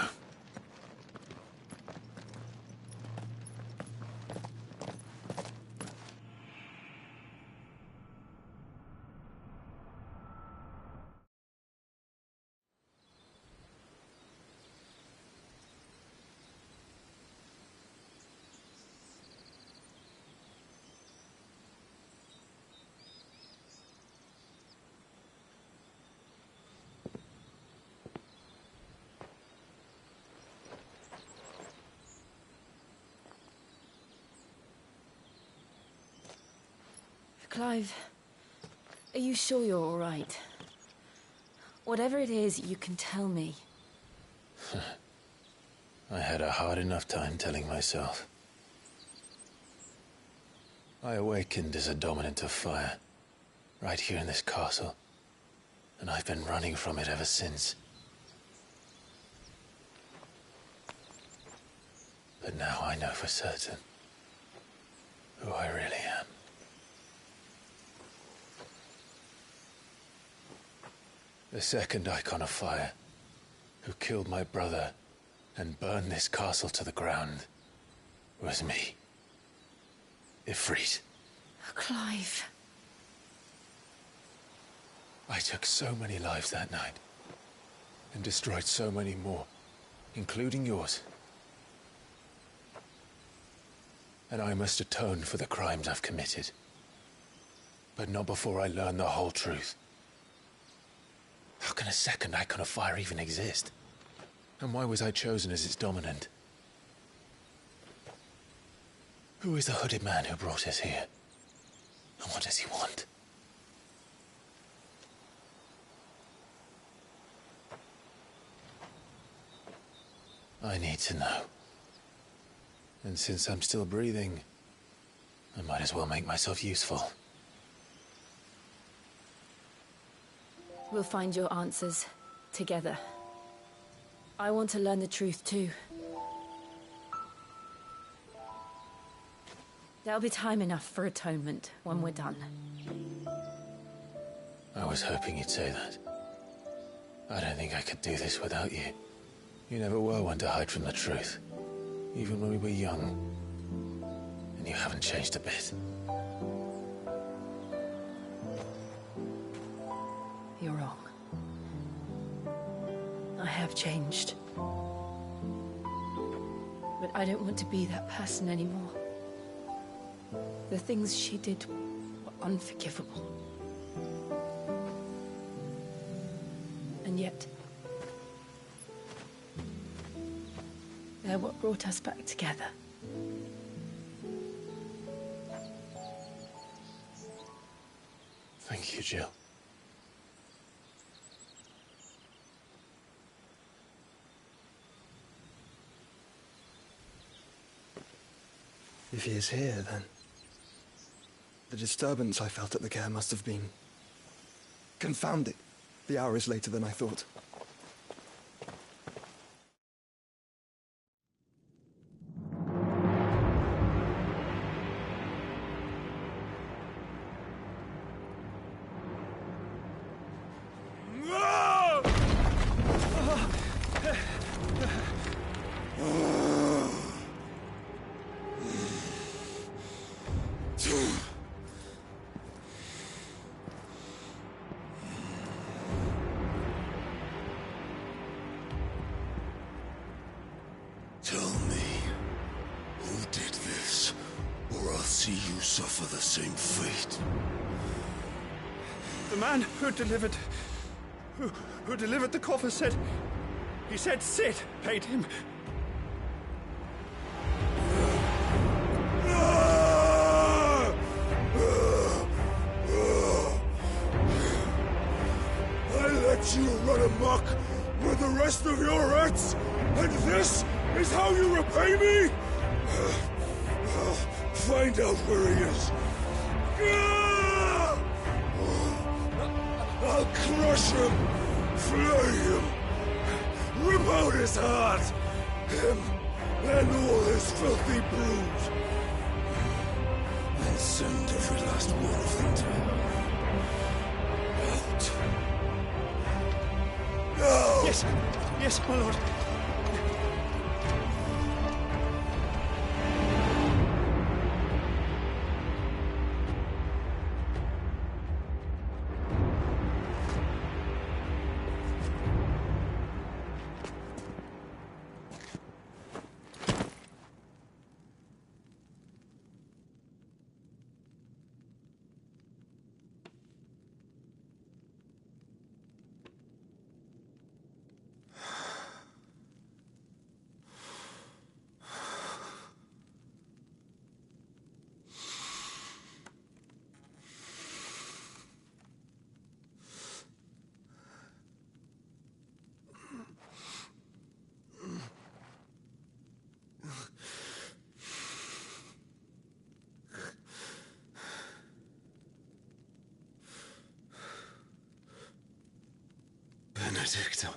Clive, are you sure you're all right? Whatever it is, you can tell me. I had a hard enough time telling myself. I awakened as a dominant of fire, right here in this castle, and I've been running from it ever since. But now I know for certain who I really am. The second icon of fire, who killed my brother and burned this castle to the ground, was me. Ifrit. Clive. I took so many lives that night, and destroyed so many more, including yours. And I must atone for the crimes I've committed. But not before I learn the whole truth. How can a second icon of fire even exist? And why was I chosen as its dominant? Who is the hooded man who brought us here? And what does he want? I need to know. And since I'm still breathing, I might as well make myself useful. We'll find your answers together. I want to learn the truth too. There'll be time enough for atonement when we're done. I was hoping you'd say that. I don't think I could do this without you. You never were one to hide from the truth, even when we were young. And you haven't changed a bit. You're wrong. I have changed. But I don't want to be that person anymore. The things she did were unforgivable. And yet, they're what brought us back together. Thank you, Jill. If he is here, then the disturbance I felt at the care must have been... Confound it. The hour is later than I thought. did this, or I'll see you suffer the same fate. The man who delivered the coffer said... He said Sid paid him. I let you run amok with the rest of your rats, and this is how you repay me? Find out where he is. I'll crush him, flay him, rip out his heart, him and all his filthy brood, and send every last one of them to hell. Out. No! Yes, yes, my lord. Benedicta.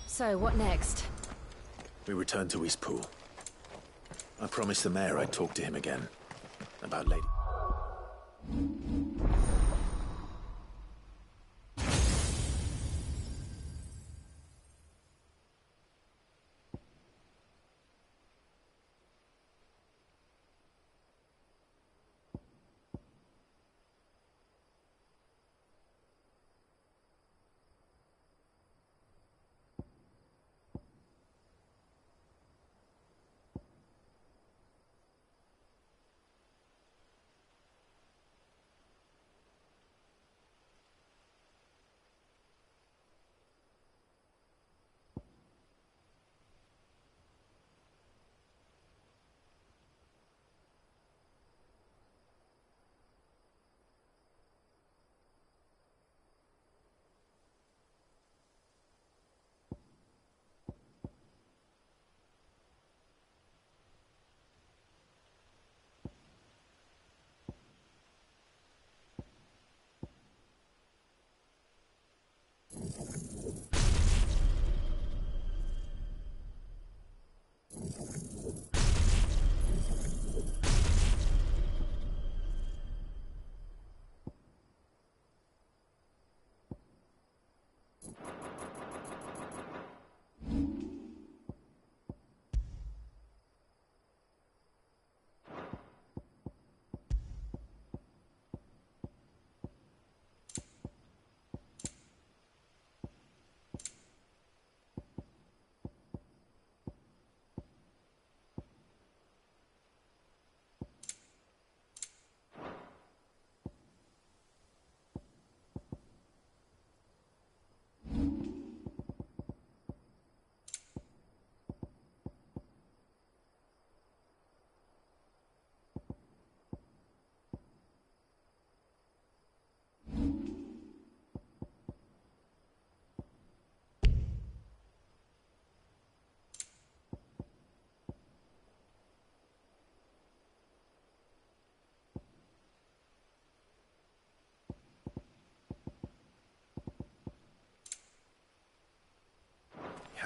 So, what next? We return to Eastpool. I promised the mayor I'd talk to him again. About Lady...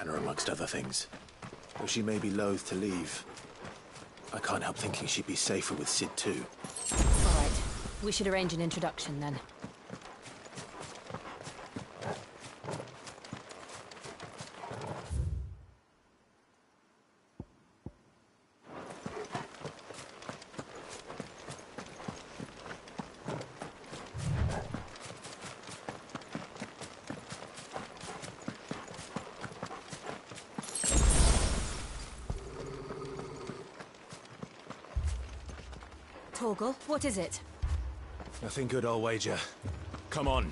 Hannah amongst other things. Though she may be loath to leave, I can't help thinking she'd be safer with Sid too. All right. We should arrange an introduction then. Torgal, what is it? Nothing good, I'll wager. Come on.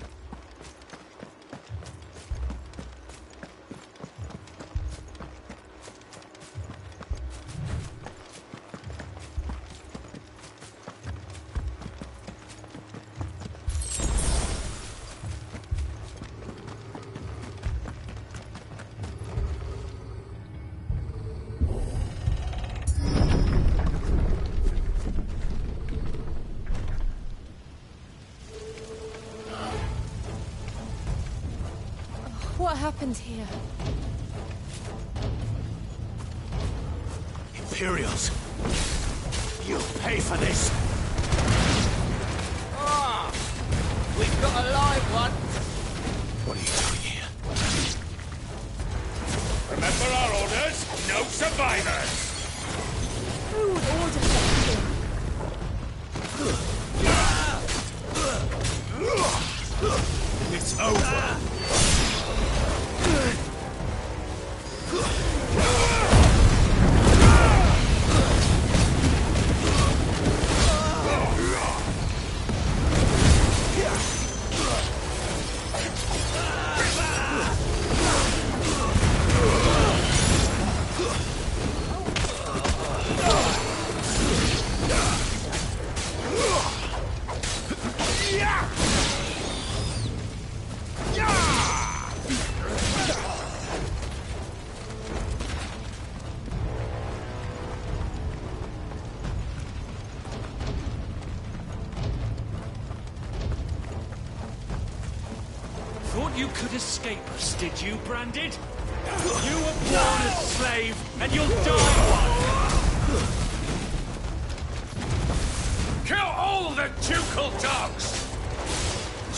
What happened here? Imperials! You'll pay for this! Ah! We've got a live one! What are you doing here? Remember our orders? No survivors! Who would order such It's over! Thought you could escape us, did you, Branded? You were born a slave, and you'll die one! Kill all the ducal dogs!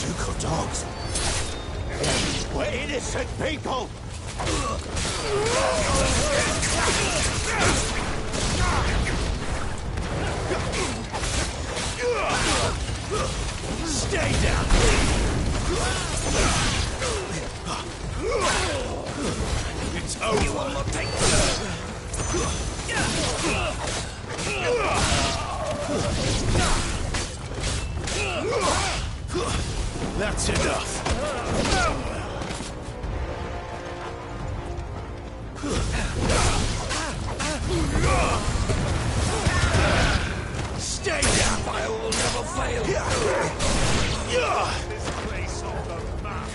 Ducal dogs? We're innocent people! Stay down! It's over! You will not take That's enough! Stay down! I will never fail! This place on the map!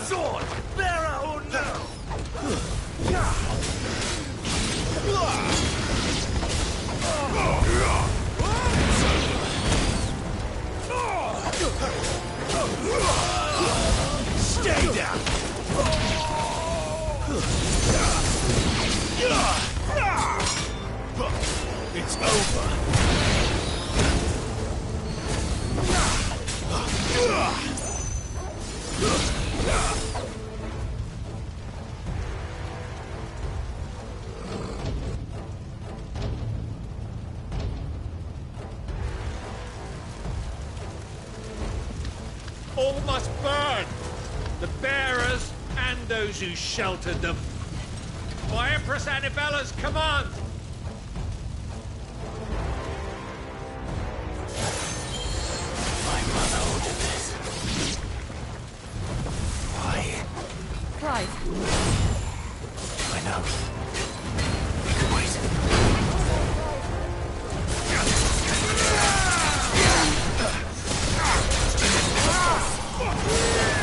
Sword! Bearer or no! Stay down! It's over! All must burn! The bearers and those who sheltered them. By Empress Annibella's command! My mother ordered this. Why? Clive. I know. We can wait.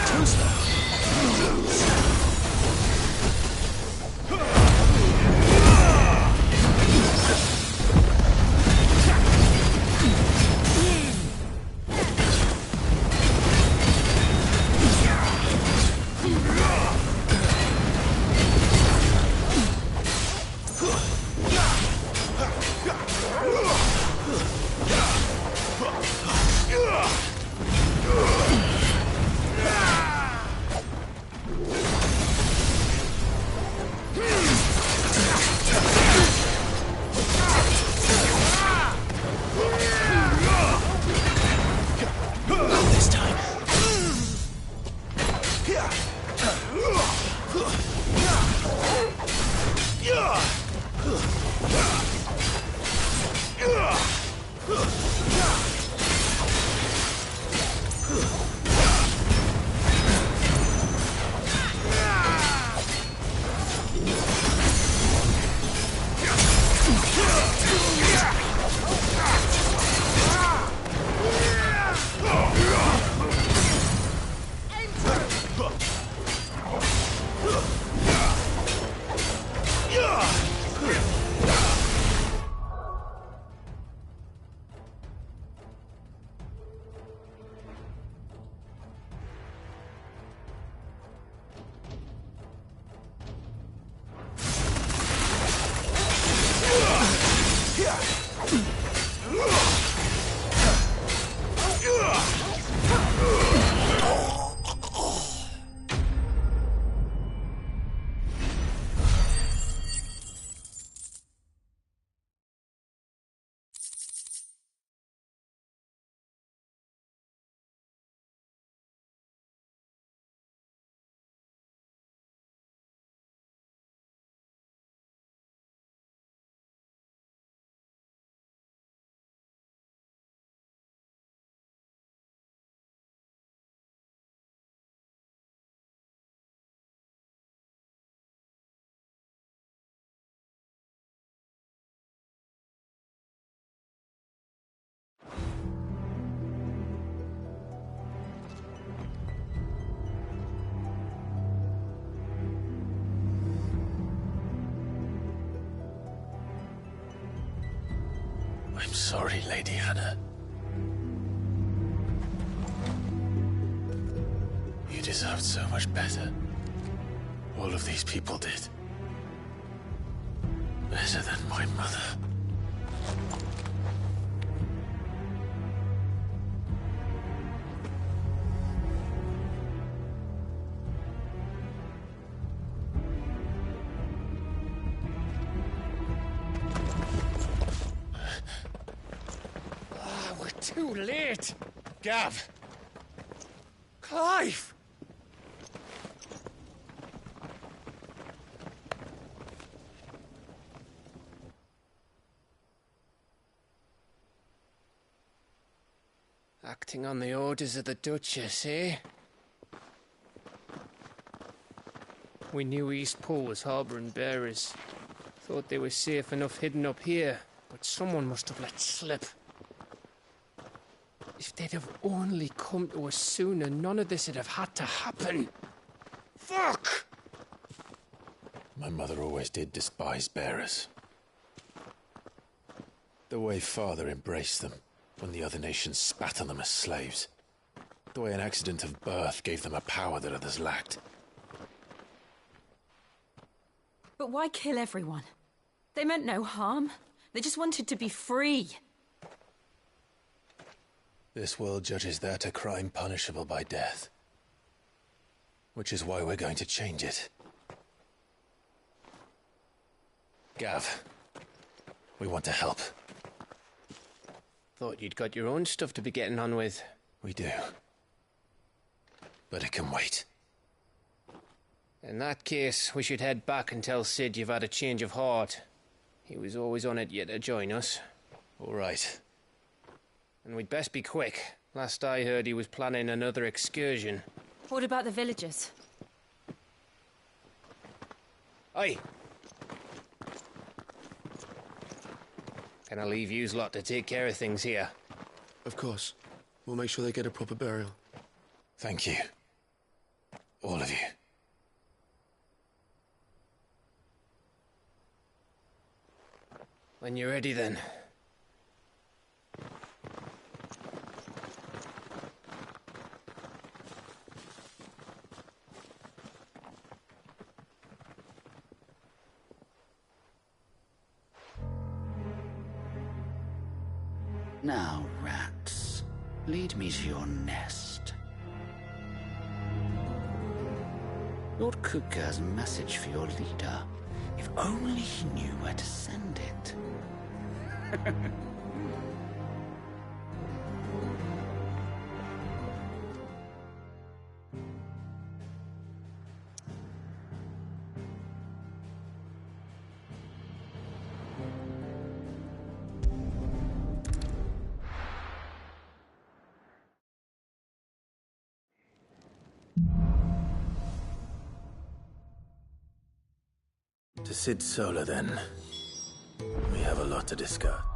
Too slow. I'm sorry, Lady Hannah. You deserved so much better. All of these people did. Better than my mother. We're too late. Gav. Clive. Acting on the orders of the Duchess, eh? We knew Eastpool was harbouring bearers. Thought they were safe enough hidden up here, but someone must have let slip. If they'd have only come to us sooner, none of this would have had to happen. Fuck! My mother always did despise bearers. The way Father embraced them when the other nations spat on them as slaves. The way an accident of birth gave them a power that others lacked. But why kill everyone? They meant no harm. They just wanted to be free. This world judges that a crime punishable by death. Which is why we're going to change it. Gav, we want to help. Thought you'd got your own stuff to be getting on with. We do. But it can wait. In that case, we should head back and tell Sid you've had a change of heart. He was always on it yet to join us. All right. And we'd best be quick. Last I heard, he was planning another excursion. What about the villagers? Aye. Can I leave yous lot to take care of things here? Of course. We'll make sure they get a proper burial. Thank you. All of you. When you're ready, then. Now, rats, lead me to your nest. Lord Kuka has a message for your leader. If only he knew where to send it. Sid Solar, then. We have a lot to discuss.